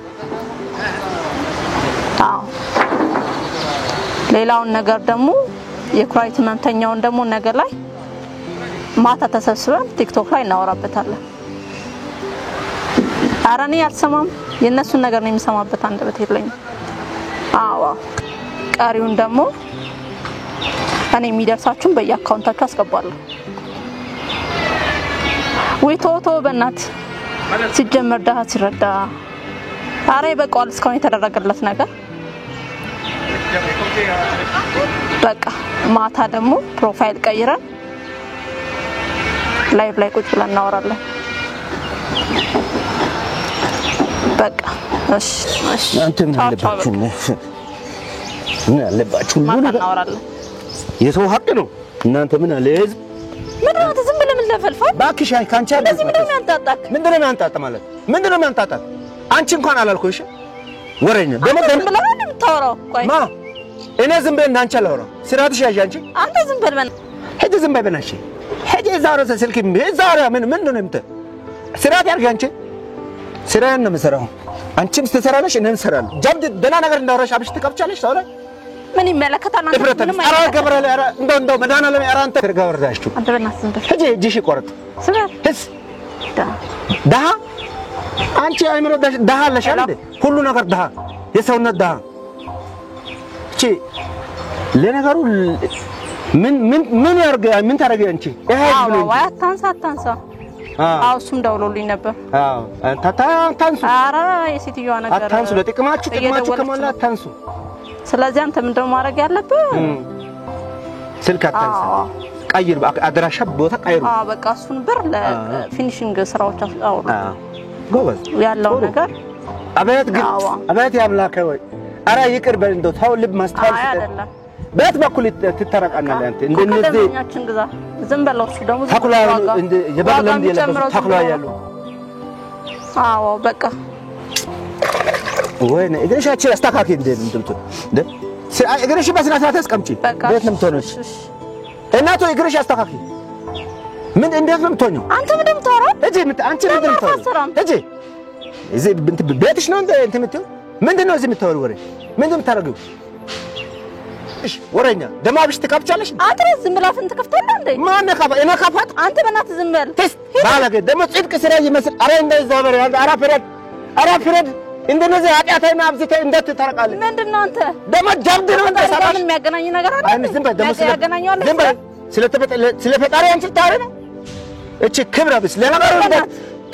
S8: ሌላውን ነገር ደግሞ የኩላሊት ህመምተኛውን ደግሞ ነገ ላይ
S9: ማታ ተሰብስበን ቲክቶክ ላይ እናወራበታለን። አራኔ አልሰማም የነሱን ነገር ነው የሚሰማበት አንደበት የለኝም። አዎ ቀሪውን ደግሞ እኔ የሚደርሳችሁን በየአካውንታችሁ አስገባለሁ። ወይ ቶቶ በእናት ሲጀመር ደሃ ሲረዳ አሬ በቃል እስካሁን የተደረገለት ነገር በቃ ማታ ደግሞ ፕሮፋይል ቀይረን ላይቭ ላይ ቁጭ ብለን እናወራለን። በቃ እሺ
S8: አንተ ምን አለባችሁ ምን አለባችሁ
S9: ማታ እናወራለን።
S8: የሰው ሀቅ ነው እናንተ ምን አለ ህዝብ
S9: ምን ነው ዝም ብለህ ምን ለፈልፈል
S8: ባክሽ አይ ካንቺ አይደለም
S9: ምንድነው ያንጣጣክ
S8: ምንድነው ያንጣጣ ማለት ምንድነው ያንጣጣ አንቺ እንኳን አላልኩሽ ወሬኛ
S9: ዝም ብለህ ነው የምታወራው ቆይ
S8: ማ እኔ ዝም ብለህ እንዳንቺ አላወራም ስራትሽ ያዥ አንቺ
S9: አንተ ዝም በል በል
S8: ሄደ ዝም በል በናሽ ሄደ ዛሬ ስልክ ዛሬ ምን ነው የምት ስራት ያርግ አንቺ ስራን ነው የምሰራው አንቺም ትሰራለሽ እኔም እሰራለሁ ጀብድ ደና ነገር እንዳወራሽ አብሽ ትከብቻለሽ ታውራ ምን
S9: ይመለከታል አንተ
S8: ምንም አራ ገብረለ አራ እንደው መዳናለም አራ አንተ ተጋወርዳችሁ
S9: አንተ በእናትህ ዝም በል
S8: ሄጂ ጂሽ ቆርጥ
S9: ስራ
S8: ህስ ዳሃ አንቺ አይምሮ ዳሃ አለሽ አይደል ሁሉ ነገር ዳሃ የሰውነት ዳሃ እቺ ለነገሩ ምን ያርገ ምን ታረገ አንቺ ይሄ
S9: ብሎ ወይ አታንሳ አውሱም ደውሎልኝ ነበር
S8: አዎ ታንሱ
S9: አራ የሴትዮዋ ነገር
S8: አታንሱ ለጥቅማችሁ ከማላ አታንሱ
S9: ስለዚህ አንተ ምንድነው ማድረግ ያለብህ
S8: ስልክ አታንሳ ቀይር አድራሻ ቦታ ቀይሩ
S9: በቃ እሱን ብር ለፊኒሺንግ ስራዎች አውሩ
S8: ጎበዝ
S9: ያለው ነገር
S8: አቤት ግን አቤት ያምላከ ወይ አራ ይቅር በል እንደው ታው ልብ ማስተዋል
S9: አይደለም
S8: በት በኩል ትተረቃናለ አንተ እንደነዚህ
S9: ከደኛችን ግዛ ዝም በለው እሱ ደግሞ
S8: ተኩላ እንደ የበለም የለበሱ ተኩላ ያሉ
S9: አዎ በቃ
S8: ወይኔ እግርሻችን አስተካክል እንደምትምጡ እግርሽ በስነ ስርዓት አስቀምጪ ቤት ነው የምትሆነው እናቱ እግርሽ አስተካክል ምን እንዴት ነው የምትሆነው አንተ ምን እንደምታወራው እጂ አንቺ ምን እንደምታወራው እጂ እዚህ ቤትሽ ነው እንት የምትይው ምንድነው እዚህ የምታወሪው ወሬ ምንድነው የምታረጊው እሺ ወሬኛ ደማብሽ ትከፍቻለሽ
S9: አንተ ዝም ብላ ፍን ትከፍታለህ እንዴ
S8: ማን ከፋ እኔ ከፋት
S9: አንተ በእናትህ ዝም በል
S8: ባለገ ደሞ ጽድቅ ስራ ይመስል አረ እንደዛ በረ አራ ፍረድ እንደነዚህ ኃጢአታይና አብዝተ እንዴት ተረቃለህ ምንድነው አንተ ደሞ ጀብድ ነው እንደ ሰራሽ
S9: ምን የሚያገናኝ ነገር አለ
S8: አይ ዝም በል ደሞ ስለፈጣሪ አንቺ ታረነ እቺ ክብረ ቢስ ለነገሩ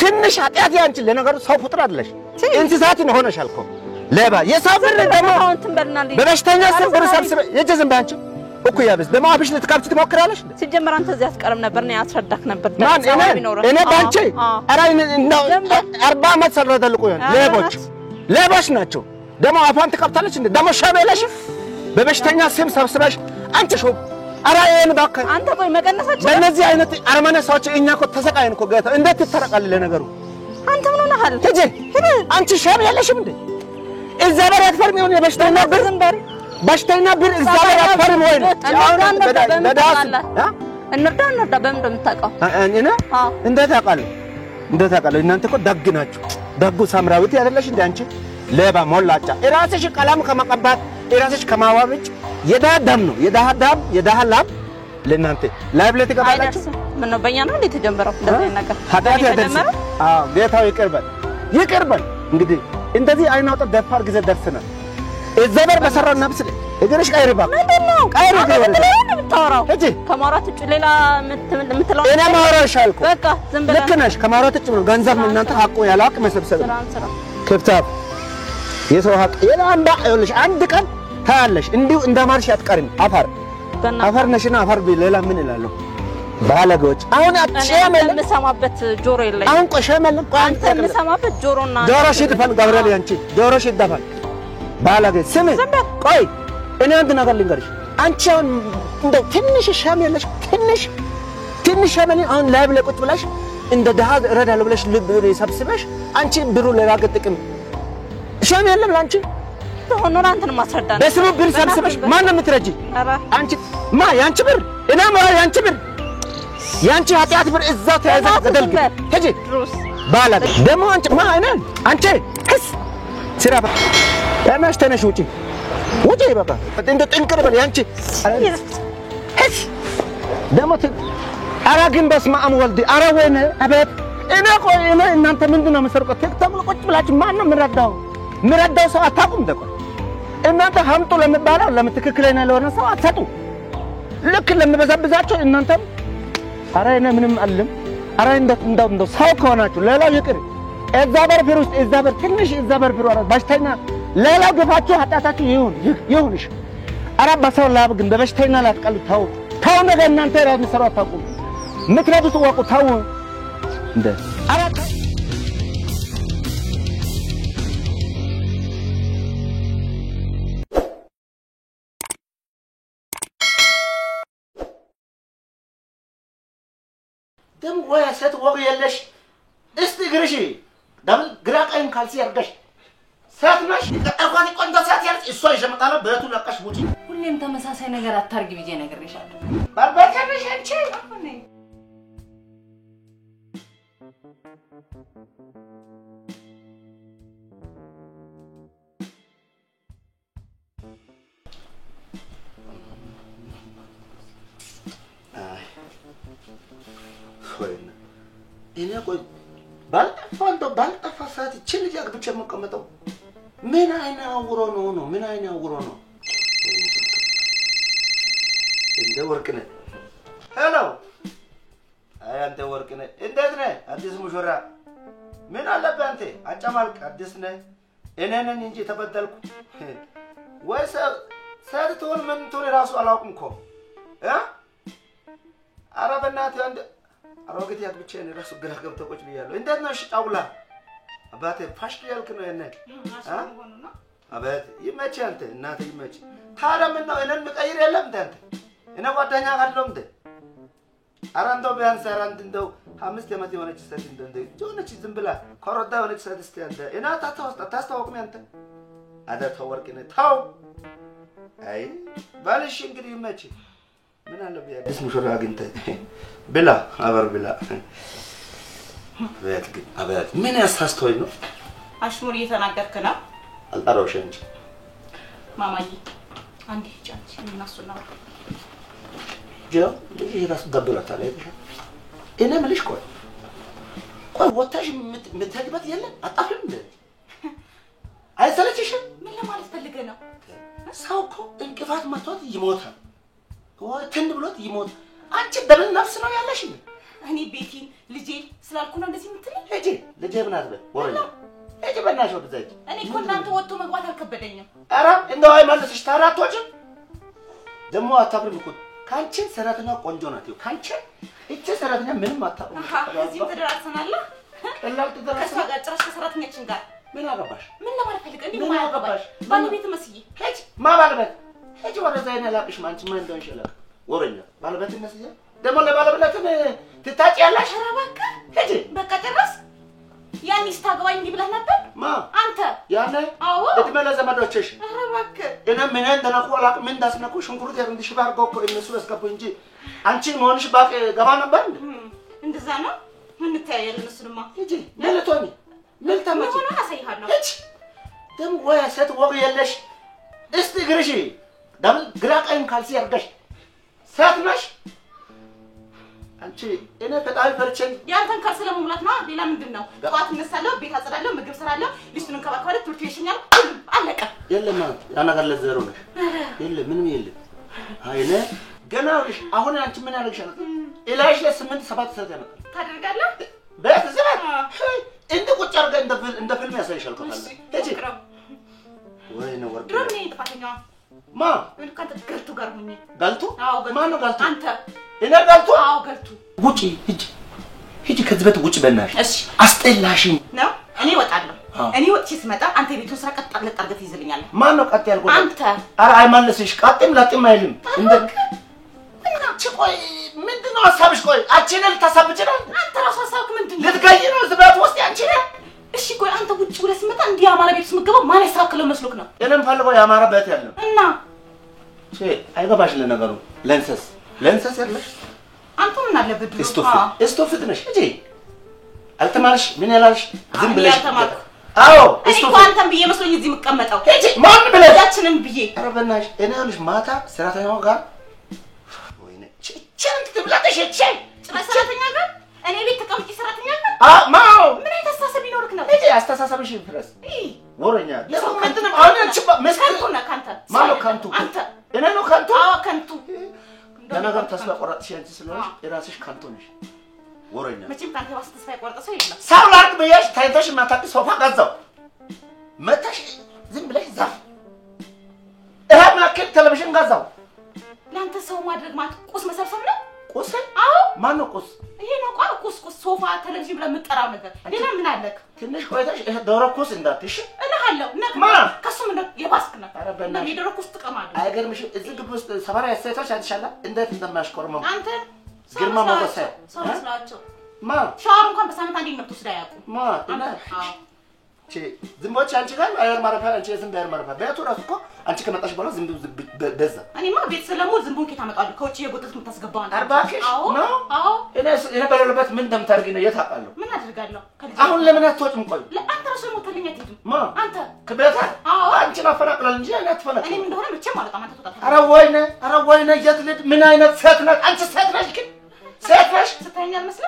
S8: ትንሽ ኃጢአት ያንቺ ለነገሩ ሰው ፍጥር አይደለሽ እንስሳት ነው ሆነሻል እኮ ለባ የሳብር ደሞ በበሽተኛ ሰብር ሰብስበ የጀዝም ባንቺ እኮ ያብስ ደሞ አብሽ ልትካብቺ ትሞክራለሽ
S9: ሲጀመር አንተ እዚህ አትቀርም ነበር ነው ያስረዳክ ነበር
S8: እኔ ባንቺ አራ ነው 40 አመት ሰራተልቁ ሌቦች ናቸው ደሞ አፋን ትከፍታለች እንደ ደሞ ሸበለሽ በበሽተኛ ስም ሰብስበሽ አንቺ ሾ አራ ይሄን ባከ
S9: አንተ ቆይ መቀነሳች
S8: በእነዚህ አይነት አርመነ ሰዎች እኛ እኮ ተሰቃየን እኮ ጋታ እንዴት ትተረቃለህ ለነገሩ
S9: አንተ ምን ሆነሃል
S8: ሂጂ አንቺ ሸበለሽም እንደ እግዚአብሔር ያክፈርም ይሁን የበሽተኛ ብር በሽተኛ ብር እግዚአብሔር ያክፈርም ወይ
S9: እንርዳ በምን እንደምታውቀው
S8: እኔ እንዴት አውቃለሁ እናንተ እኮ ደግ ናችሁ ደጉ ሳምራዊት ያለሽ እንደ አንቺ ለባ ሞላጫ እራስሽ ቀለም ከመቀባት እራስሽ ከማዋብጭ የዳዳም ነው የዳሃላም ለእናንተ ላይብለት ይገባላችሁ
S9: ምን ነው በእኛ ነው የተጀመረው እንደዚህ ነገር
S8: ኃጢአት ያደርስ ጌታው ይቅርበል እንግዲህ እንደዚህ አይናውጣ ደፋር ጊዜ ደርሰናል እግዚአብሔር በሰራው ነፍስ እግርሽ ቀይርባ
S9: ምንድነው የምታወራው
S8: እጂ
S9: ከማውራት ውጭ ሌላ የምትለው
S8: እኔ ማውራሽ አልኩ
S9: በቃ ዝም ብለህ
S8: ልክ ነሽ ከማውራት ውጭ ነው ገንዘብ እናንተ ሀቁ ያላቅ መሰብሰብ ክፍታብ የሰው ሀቅ የላንዳ ይኸውልሽ አንድ ቀን ታያለሽ እንዲሁ እንደማርሽ አትቀርም አፈር ነሽና አፈር ሌላ ምን እላለሁ ባለጎች አሁን አጥሸመለ
S9: ለምሰማበት ጆሮ የለኝ
S8: አሁን ቆሸመለ
S9: አንተ ለምሰማበት ጆሮና
S8: ጆሮሽ ይድፋል ገብርኤል ያንቺ ጆሮሽ ይድፋል ባለገ ስሚ ቆይ እኔ አንድ ነገር ልንገርሽ አንቺ አሁን እንደው ትንሽ ሻም ያለሽ ትንሽ ሻመኒ አሁን ላይብ ለቁጥ ብለሽ እንደ ደሃ ረዳለ ብለሽ ልብ ሰብስበሽ አንቺ ብሩ ለራገ ጥቅም ሻም ያለም ላንቺ
S9: ሆኖ አንተን ማስረዳ ነው
S8: በስሙ ብር ሰብስበሽ ማን ነው የምትረጂ አንቺ ያንቺ ብር እኔ ያንቺ ብር ያንቺ ኃጢአት ብር እዛው ተያዘ ገደልክ ሄጂ ባላገ ደሞ አንቺ ህስ ስራ ተነሽ ውጪ በቃ እንደ ጥንቅር በል ያንቺ ህስ ደሞ
S5: ኧረ ግን በስመ አብ ወልድ ኧረ ወይኔ አቤት እኔ ቆይ እኔ እናንተ ምንድነው የምትሰርቁት ቲክቶክ ላይ ቁጭ ብላችሁ ማን ነው የሚረዳው ሰው አታውቁም ደቆ እናንተ ሀምጡ ለምባለው ለምትክክለኛ ለሆነ ሰው አትሰጡ ልክ ለምበዛብዛቸው እናንተ ኧረ እኔ ምንም አልልም ኧረ እንደው ሰው ከሆናችሁ ሌላው ይቅር እዛ በርብር ውስጥ እዛ በር ትንሽ እዛ በርብር ወራ በሽተኛ ሌላው ግፋችሁ ኃጢአታችሁ ይሁንሽ ኧረ በሰው ላብ ግን በበሽተኛ ላይ አትቀሉ ተው ነገር እናንተ ራሱ ምሰሩ አታውቁም ምክንያቱም ወቁ ተው እንደ ኧረ
S4: ደም ወይ ሰት ወግ የለሽ እስቲ ግርሺ ደም ግራቀኝ ካልሲ ያርገሽ ሰት ነሽ አቋን ቆንጆ ሰት ያርጭ እሷ ይሸመጣለ በቱ ለቀሽ ውጪ
S10: ሁሌም ተመሳሳይ ነገር አታርግ ብዬ ነግሬሻለሁ
S4: ባባከነሽ አንቺ እኔ ቆይ ባልጠፋ ሰዓት እቺን ልጅ አግብቼ የምቀመጠው ምን አይነት አውሮ ነው ምን አይነት አውሮ ነው እንደ ወርቅነህ ሄሎ አይ አንተ ወርቅነህ እንዴት ነህ አዲስ ሙሽራ ምን አለብህ አንተ አጫማልቅ አዲስ ነህ እኔ ነኝ እንጂ ተበደልኩ ወይስ ሰዓት ትሆን ምን ትሆን ራሱ አላውቅም እኮ ኧረ በእናትህ አንተ አሮጌት ያግብቼ እኔ ራሱ ግራ ገብቶ ቁጭ ብያለሁ እንዴት ነው እሺ ጣውላ አባቴ ፋሽክ ያልክ ነው እኔ አባቴ ይመች አንተ እናቴ ይመች ታዲያ ምን ነው እኔን መቀየር የለም እንዴ እኔ ጓደኛ ካለው እንዴ ኧረ እንደው ቢያንስ ኧረ እንደው 5 ዓመት የሆነች ሴት እንደ ጆነች ዝም ብላ ኮረዳ የሆነች ሴት እስቲ አንተ እና ታስተዋውቅኝ አንተ አዳ ተወርቅነህ ተው አይ ባልሽ እንግዲህ ይመች ምን አለ ቢያ ደስ ሙሽራ አግኝተህ ብላ አበር ብላ አበት ምን ያሳስተውኝ ነው
S10: አሽሙር እየተናገርክ ነው
S4: አልጠራውሽ እንጂ
S10: ማማዬ አንዴ ጃንቺ እናሱና
S4: ጆ ይሄ ራስ ደብራታለ እኔ ምልሽ ቆይ ወጣሽ ምትሄድበት የለም አጣፍም እንዴ አይሰለችሽም
S10: ምን ለማለት ፈልገህ ነው
S4: ሰው እኮ እንቅፋት መቷት ይሞታል ወይ ትንድ ብሎት ይሞት አንቺ ደብል ነፍስ ነው ያለሽ
S10: እኔ ቤቲን ልጄ ስላልኩ ነው እንደዚህ የምትለኝ
S4: ሂጂ ልጄ ምን አትበል ወሬ ሂጂ በእናትሽ ወደ ዘጅ
S10: እኔ እኮ እናንተ ወጥቶ መግባት አልከበደኝም
S4: ኧረ እንደው አይመልስሽ ታራቶች ደግሞ አታብሪም እኮ ካንቺ ሰራተኛ ቆንጆ ናት ይው ካንቺ እቺ ሰራተኛ ምንም አታውቅም
S10: እዚህ ተደራርሰናል
S4: ቀላል ተደራርሰ
S10: ከሷ ጋር ጭራሽ ከሰራተኛችን ጋር
S4: ምን አገባሽ
S10: ምን ለማለት ፈልገህ እንዴ ምን አገባሽ ባለቤት መስዬ
S4: ሂጂ ማ ባለቤት ሂጂ ወደ ዘይና ላቅሽ ማንቺ ምን እንደሆነ ይችላል ወሬኛ ባለቤት መስዬ ደግሞ ለባለቤትም ትታጭያለሽ
S10: ኧረ በቃ ሂጂ በቃ ጨረስ ያኔ ስታገባኝ እንዲህ ብለህ ነበር
S4: ማ
S10: አንተ
S4: ያኔ
S10: አዎ
S4: እድሜ ለዘመዶችሽ
S10: ኧረ እባክህ
S4: እኔ ምን እንደነኩ አላውቅም ምን እንዳስነኩ ሽንኩርት ያንዲሽ ባርገው እኮ እነሱ ያስገቡ እንጂ አንቺን መሆንሽ ባቅ ገባ ነበር
S10: እንደዛ ነው ምን ታያየን እሱንማ
S4: ሂጂ ለለቶኒ ምን ተመጪ
S10: ምን ሆነ አሳይሃለሁ
S4: ሂጂ ደም ወይ ሰት ወግ የለሽ እስቲ ግርሺ ደም ግራቀኝ ካልሲ ያርገሽ ሰት ነሽ አንቺ እኔ ፈጣሪ ፈርቸኝ
S10: ያንተን ካልሲ ለመሙላት ነው ሌላ ምንድነው ጧት እነሳለሁ ቤት አጸዳለሁ ምግብ ሰራለሁ ልጅቱን እንከባከባለሁ ትምህርት ቤት ይሸኛል አለቀ
S4: የለም ያ ነገር ለዘሮ ነሽ የለም ምንም የለም አይኔ ገና ልጅ አሁን አንቺ ምን ያደርግሻል ኢላሽ ለ8 7 ሰዓት ያመጣል
S10: ታደርጋለህ
S4: ቤት ዝም እንደ ቁጭ አድርገህ እንደ ፊልም ያሳይሻል ከታለ እጂ ወይ ነው ወርቅ
S10: ድሮም ነኝ ጥፋተኛዋ
S4: ማ
S10: ምን ካንተ ገልቱ ጋር ሆኜ
S4: ገልቱ
S10: አዎ ገልቱ
S4: ማን ነው ገልቱ
S10: አንተ
S4: እኔ ገልቱ
S10: አዎ ገልቱ
S4: ውጪ ሂጂ ከዚህ ቤት ውጪ በእናትሽ
S10: እሺ
S4: አስጠላሽኝ
S10: ነው እኔ እወጣለሁ እኔ ወጥቼ ስመጣ አንተ ቤቱን ስራ ቀጥ አድርገህ ትይዝልኛለህ
S4: ማን ነው ቀጥ ያልኩት
S10: አንተ
S4: ኧረ አይመልስሽ ቀጥም ለጥም አይልም እንደ አንቺ ቆይ ምንድነው ሐሳብሽ ቆይ አንቺን ልታሳብጭ ነው
S10: አንተ ራስ ሐሳብክ ምንድነው
S4: ልትገይ ነው ዝባት ውስጥ አንቺ ነህ
S10: እሺ ቆይ አንተ ውጪ ብለህ ስመጣ እንዲህ ያማረ ቤት ውስጥ ምገባው ማን ያስተካክለው መስሎክ ነው
S4: እኔም ፈልገው ያማረ ቤት ያለው
S10: እና
S4: አይገባሽ ለነገሩ ለንሰስ ያለሽ
S10: አንተ ምን አለበት
S4: እስቶፍ ትነሽ እጂ አልተማርሽ ምን ያላልሽ ዝም ብለሽ
S10: አልተማርኩ
S4: አዎ
S10: እስቶፍ አንተም ብዬ መስሎኝ እዚህ የምቀመጠው
S4: እጂ ማን ብለሽ
S10: ያችንን ብዬ
S4: ኧረ በእናትሽ እኔ ያልሽ ማታ ሰራተኛው ጋር ወይኔ ቸንት ትብላተሽ ቸ
S10: ጭራሽ ሰራተኛ ጋር እኔ ቤት ተቀምጪ ሰራተኛ ጋር
S4: ማው
S10: ምን አይነት አስተሳሰብ ይኖርክ ነው?
S4: እጂ አስተሳሰብሽ ይፍረስ ወረኛ ለሰው ከንተነ አሁን ችባ መስከንቱ
S10: ነህ ካንተ
S4: ማነው ካንቱ
S10: አንተ
S4: እኔ ነው ካንቱ
S10: አዎ ካንቱ
S4: ለነገር ተስፋ ቆራጥሽ አንቺ ስለሆንሽ የራስሽ ካንቱ ነሽ ወረኛ
S10: መቼም ካንተ ዋስ ተስፋ ቆርጠ ሰው የለም
S4: ሰው ላርክ በያሽ ታይተሽ ማታቂ ሶፋ ገዛው መታሽ ዝም ብለሽ ዛፍ እህ ማከል ቴሌቪዥን ገዛው
S10: ለአንተ ሰው ማድረግ ማለት ቁስ መሰብሰብ ነው
S4: ቁስ
S10: አዎ
S4: ማነው ቁስ
S10: ይሄ ነው ቁስ ሶፋ ቴሌቪዥን ብለህ የምትጠራው ነገር ሌላ ምን አለክ
S4: ትንሽ ቆይተሽ ይሄ ዶሮ ቁስ እንዳትሽ
S10: እልሃለሁ ነቅማ ከሱ ምን የባስክ ነው
S4: አረበና
S10: የዶሮ ቁስ ትቀማለህ
S4: አይገርምሽ እዚህ ግብ ውስጥ ሰባራ ያሰይቶች አንሻላ እንዴት እንደማያሽቆርመው
S10: አንተ
S4: ግርማ ሞገስ
S10: ሰው መስላቸው
S4: ማ
S10: ሻወር እንኳን በሳምንት አንዴ ነው ትወስዳ ያውቁ
S4: ማ አዎ ዝምቦች አንቺ ጋር አየር ማረፊያ አንቺ ዝም በአየር ማረፊያ ቤቱ ራሱ እኮ አንቺ ከመጣሽ በኋላ ዝም በዛ
S10: እኔማ ቤት ስለሞት ዝምቡን ከታ መጣሉ ከውጭ የጎተት የምታስገባው አንተ
S4: አርባከሽ ነው
S10: አዎ
S4: እኔ በሌለበት ምን እንደምታርጊ ነው የታውቃለሁ
S10: ምን አድርጋለሁ
S4: አሁን ለምን አትወጭም ቆይ
S10: ለአንተ ራሱ ሞተልኛ ትሄዱ
S4: ማ
S10: አንተ
S4: ከቤታ አንቺ ማፈናቅላል እንጂ እኔ አትፈናቅል
S10: እኔ ምን እንደሆነ መቼም አልወጣም አንተ ትወጣለህ
S4: ኧረ ወይኔ የትልድ ምን አይነት ሴት ነሽ አንቺ ሴት ነሽ ግን ሴት ነሽ
S10: ስተኛ መስለ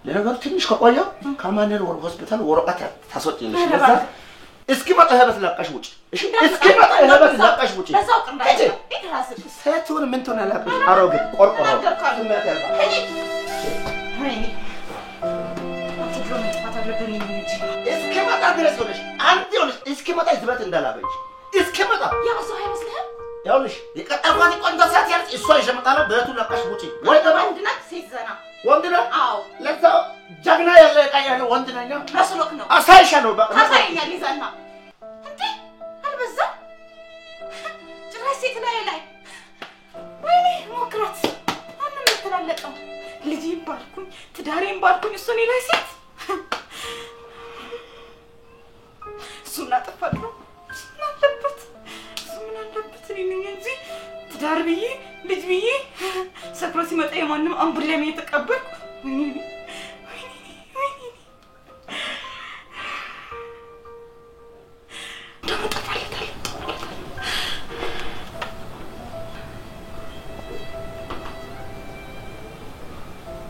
S4: ለነገሩ ትንሽ ከቆየው ከማንል ወር ሆስፒታል ወረቀት ታስወጪልሽ በዛ እስኪ መጣ ህበት ለቀሽ ውጪ እሺ እስኪ መጣ ህበት ለቀሽ ውጪ
S10: በዛው ቅንዳ ይተራስ
S4: ሴቱን ምን ትሆናለሽ አሮጌ ቆርቆሮ ስሜት ያልባ
S10: ወይኔ አንተ ድሮም ተፋታለብኝ እንጂ
S4: እስኪ መጣ ድረስ ሆነሽ አንተ ሆነሽ እስኪ መጣ ዝበት እንዳላበጅ እስኪ መጣ
S10: ያው ሰው አይመስልህም
S4: ያውልሽ የቀጠርኳት ቆንጆ ሰዓት ያልሽ እሷ ይሸመጣለው በቱ ለቀሽ ውጪ ወይ ደግሞ
S10: ወንድና ሴት ዘና
S4: ወንድና
S10: አዎ
S4: ለዛው ጀግና ያለ ያለ ወንድናኛ
S10: መስሎክ ነው
S4: አሳይሻለሁ በቃ
S10: ታሳይኛል ይዘና እንዴ አልበዛ ጭራሽ ሴት ላይ ወይኔ ሞክራት አንን ተላለቀው ልጅን ባልኩኝ ትዳሬን ባልኩኝ እሱ እኔ ላይ ሴት እሱና ጠፋሉ አለበት እሱ ምን አለበት እኔ ነኝ እንጂ ትዳር ብዬ ልጅ ብዬ ሰክሮ ሲመጣ የማንም አምቡላ ላይ ተቀበልኩ ወይኔ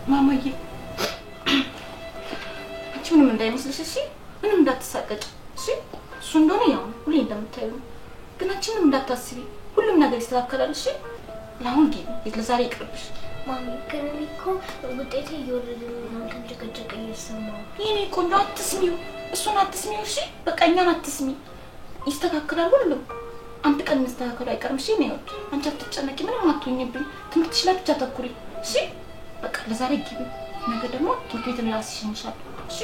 S10: ማማዬ አንቺ ምንም እንዳይመስልሽ እሺ ምንም እንዳትሳቀቂ እሺ እሱ እንደሆነ ያው ሁሌ እንደምታዩ ግን አንቺ ምንም እንዳታስቢ ሁሉም ነገር ይስተካከላል እሺ ለአሁን ግን ለዛሬ ይቅርብሽ
S11: ማሚ ግን እኮ ውጤቴ እየወረደ ነው ተጨቀጨቀ እየሰማሁ
S10: የኔ ቆንጆ አትስሚው እሱን አትስሚው እሺ በቃ እኛን አትስሚ ይስተካከላል ሁሉም አንድ ቀን መስተካከሉ አይቀርም እሺ ነው አንቺ አትጨነቂ ምንም አትሆኝብኝ ትምህርትሽ ላይ ብቻ ተኩሪ እሺ በቃ ለዛሬ ግቢ ነገ ደግሞ ቶርፔት ነው ያስሽንሻል እሺ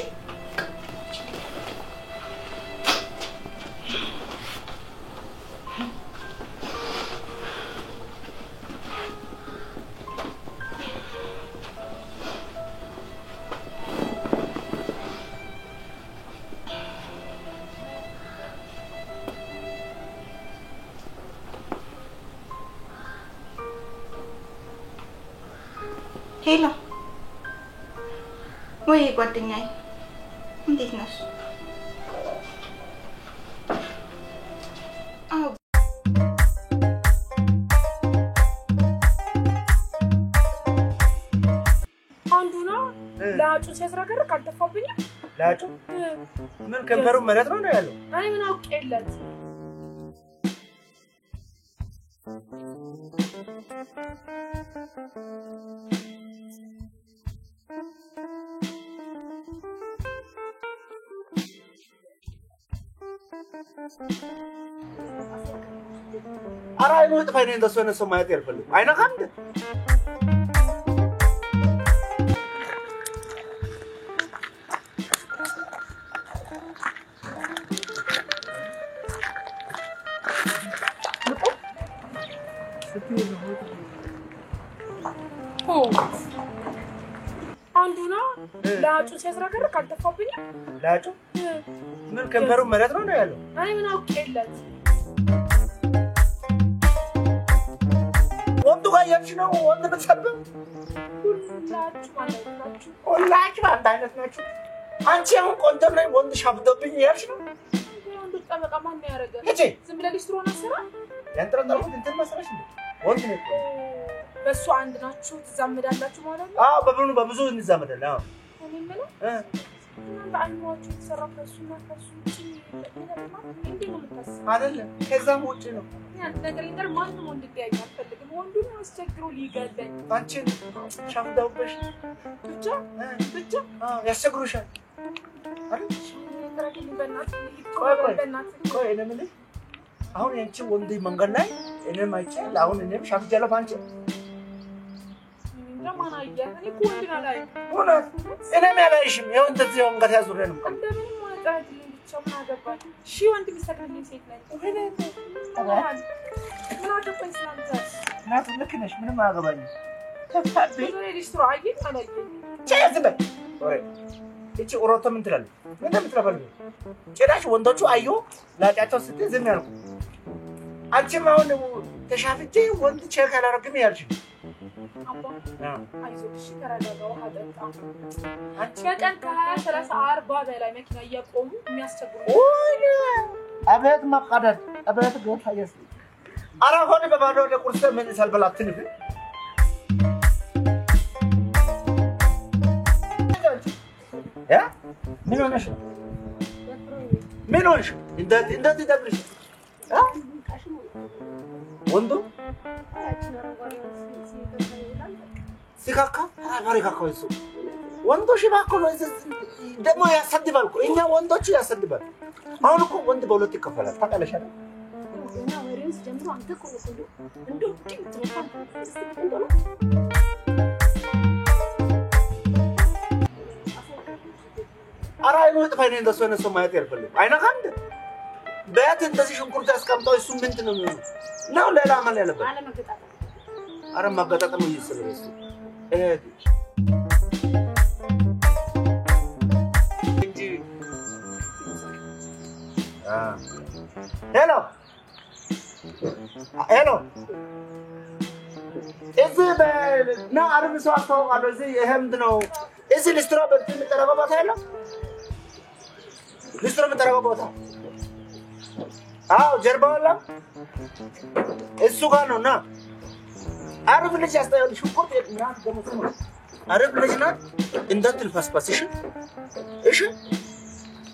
S10: ሄሎ ወይ ጓደኛዬ እንዴት ነሽ? አዎ
S2: አንዱ ነው ላጩ ሲያስራገር ካልተፋብኝ
S8: ላጩ ምን ከንፈሩ መሬት ነው ያለው
S2: አይ ምን አውቄለት
S8: አራይ ነው ጥፋይ ነው እንደሰነ ሰው ማየት ያልፈልግ አይነካም እንዴ
S2: አንዱ ነው ላጩ ሲያስራገር ካልተፋብኝ
S8: ላጩ ምን ከንፈሩ መሬት ነው ያለው
S2: አይ ምን አውቄለት
S8: ወንዱ ጋር ያልሽ ነው ወንድ ብትሰብም ሁላችሁ አንድ አይነት ናችሁ አንቺ አሁን ቆንጆ ነኝ ወንድ ሻብዶብኝ ያልሽ ነው
S2: ወንዱ ጠበቃ ማን ያረጋል
S8: እጂ
S2: ዝም ብለህ ሊስትሮን አሰራ
S8: ያንተረጠሩት እንትን መሰለሽ እንዴ ወንድ ነው
S3: በሱ አንድ ናችሁ ትዛመዳላችሁ ማለት ነው?
S4: አዎ በብዙ እንዛመዳለን። አዎ
S3: እኔ የምለው በአይኗችሁ የተሰራው ከሱና ከሱ ውጪ እንዴት ነው የምታስበው?
S4: አይደለም ከዛም ውጪ ነው።
S3: ያን ነገር ይደር ማንም ወንድ ቢያይ አልፈልግም። ወንዱን አስቸግሮ ሊገለኝ
S4: አንቺን ሻምዳውበሽ ብቻ ያስቸግሩሻል አይደል? ቆይ እኔ የምልሽ አሁን ያንቺ ወንድ መንገድ ላይ እኔም አይቻል አሁን እኔም ሻምጃለሁ ባንቺ
S3: ለማን አየህ? እኔ እኮ ወንድ ላይ
S4: ሆነ እኔም ያላይሽም ይሁን እንደዚህ ነው እንግዲህ ያዙረን ነው
S3: እንደምን ማጣት ብቻ ምን አገባኝ? እሺ ወንድ ቢሰግድልኝ ሴት ነኝ። ምን አገባኝ ስላንተ?
S4: ናት ልክ ነሽ ምንም አያገባኝም። ተፋቢ
S3: ሬጅስትሩ አየኝ አላየኝ
S4: ቼዝ በል ወይ እቺ ኦሮቶ ምን ትላለች? ምን እንደምትለፈልኝ ጭራሽ ወንዶቹ አዩ ላጫቸው ስትይ ዝም ያልኩ አንቺም አሁን ተሻፍቼ ወንድ ቼክ አላረግም ያልሽ
S3: አባ አይዞሽ ተረጋጋው አደጣ አንቺ በቀን ከ20 30 40 በላይ መኪና እየቆሙ የሚያስቸግሩ
S4: አቤት መቀደድ አቤት ጌታ ኢየሱስ አራ ሆነ በባዶ ለቁርስ ምን ሳልበላትን ያ ምን ሆነሽ እንደት ይደብርሽ ወንዱ ሲካካ አባሪካኮ እሱ ወንዶች ባኮ ነው ደግሞ ያሰድባል እኮ እኛ ወንዶቹ ያሰድባል አሁን እኮ ወንድ በሁለት ይከፈላል ታውቃለሽ አይደል
S11: እና ወሬውስ ጀምሮ አንተ እኮ ነው እንደው ትንትራፋን እንደው
S4: አራይ ነው ጥፋይ ነው እንደሱ ነው ማየት ያልፈልግ አይነካም በያት እንደዚህ ሽንኩርት ያስቀምጠው እሱ ምንድን ነው የሚሆነው ነው ሌላ ማለ ያለበት አረ ማገጣጠም ይስብር እሱ እንጂ ሄሎ እዚህ በና አርብ ሰው አስተዋውቃለሁ እዚህ ይሄ ምንድን ነው እዚህ ሊስትሮ የምጠረገው ቦታ የለም ሊስትሮ የምጠረገው ቦታ አዎ ጀርባው የለም እሱ ጋር ነው እና አርብ ልጅ ያስተያየው ሽንኩርት የትኛት ደግሞ አርብ ልጅ ናት እንዳትልፈስፈስ እሺ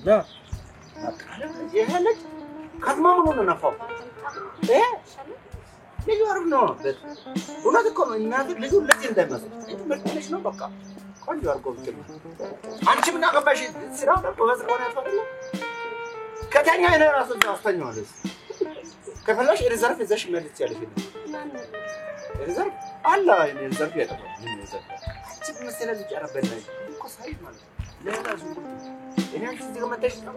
S4: ና ይሄ ልጅ ከዝማ ምን ነው ነፋው ልጅ አርብ ነው እውነት እኮ ነው እናት ልጁ ልጅ እንዳይመስል ምርጥልሽ ነው በቃ ቆንጆ አድርጎ ብትል አንቺ ምን አገባሽ ስራው ነው በዚህ ቆና አይደለ ከተኛ እኔ ራሱ አስተኛዋለሁ ከፈለሽ ሪዘርቭ ይዘሽ መልስ ያለሽ ሪዘርቭ አላ እኔ ሪዘርቭ ያደረገው ምን ሪዘርቭ አንቺ መሰለኝ ይቀርበል ላይ እኮ ሳይት ማለት ሌላ ዙሩ እኔ አንቺ እዚህ መጣሽ ነው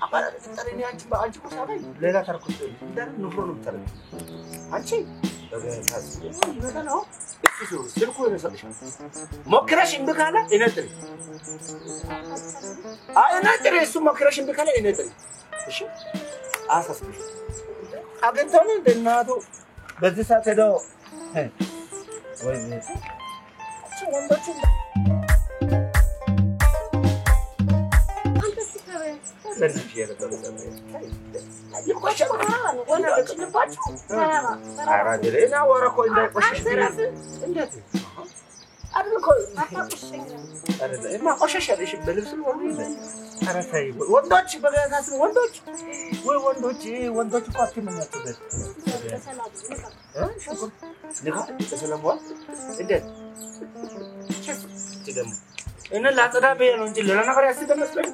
S4: አባራ ተጠሪኝ አንቺ እኮ ሳይት ሌላ ታርኩት እንደር ንፍሮ ነው ተጠሪኝ አንቺ በገታስ ነው እሱ ስልኩ ይነሳልሽ ሞክረሽ እምቢ ካለ እነጥሪ እነጥሪ እሱ ሞክረሽ እምቢ ካለ እነጥሪ እሺ አሳስብሽ አገንተው ነው እንደናቱ በዚህ ሰዓት ሄደው ወይ እቺ ወንዶች
S11: አንተ ሲከረ
S4: ለነሽ ያለበት
S11: ይቆጭ ወንዶች ልባችሁ
S4: አራደለና ወረኮ እንዳይቆሽሽ እንዴት አድርጎ
S11: አታቆሽኝ
S4: አይደለ እና ቆሸሸልሽ በልብስ ነው አራታይ ወንዶች በጋታስ ወንዶች ወይ ወንዶች ቋት ምንያቱበት ሰላም ዋ እንዴት ትደም እነ ላጽዳ በየ ነው እንጂ ለና ነገር ያስደመስለኝ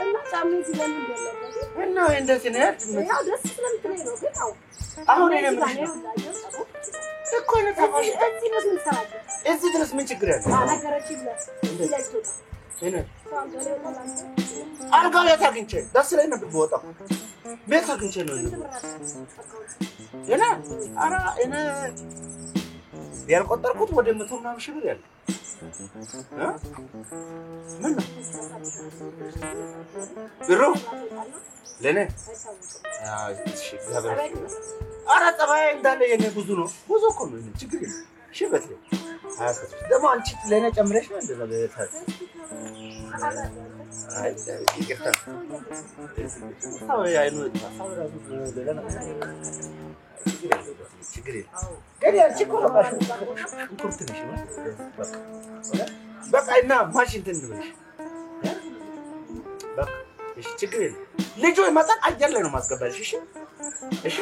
S11: እና ሳምንት ስለምን እንደለበት
S4: እና እንደዚህ ነው
S11: ያው ደስ ስለምትለኝ ነው ግን
S4: አሁን እኔ ምን እኮ ነው ታፋሽ እዚህ ድረስ ምን ችግር ያለው
S11: ነገረች ይብላስ ስለዚህ
S4: እኔ አልጋው ላይ ታግኝቼ ደስ ላይ ነበር በወጣው ቤት ታግኝቼ ነው እኔ አራ እኔ ያልቆጠርኩት ወደ 100 ምናምን ሺህ ብር ያለ ምን ነው ብሩ ለኔ እሺ እግዚአብሔር አራ ጠባይ እንዳለ የኔ ብዙ ነው ብዙ እኮ ነው ችግር የለም ሽበት ደግሞ አንቺ ለኔ ጨምረሽ ነው እንደዛ በታት አይ ይቅርታ ታው ያይኑ ታው ራሱ ለና ችግር የለም ግን ያንቺ እኮ በቃ ሽንኩርት ነሽ በቃ እና ማሽን ትንብልሽ በቃ እሺ ችግር የለም ልጁ ይመጣል አየር ላይ ነው ማስገባልሽ እሺ እሺ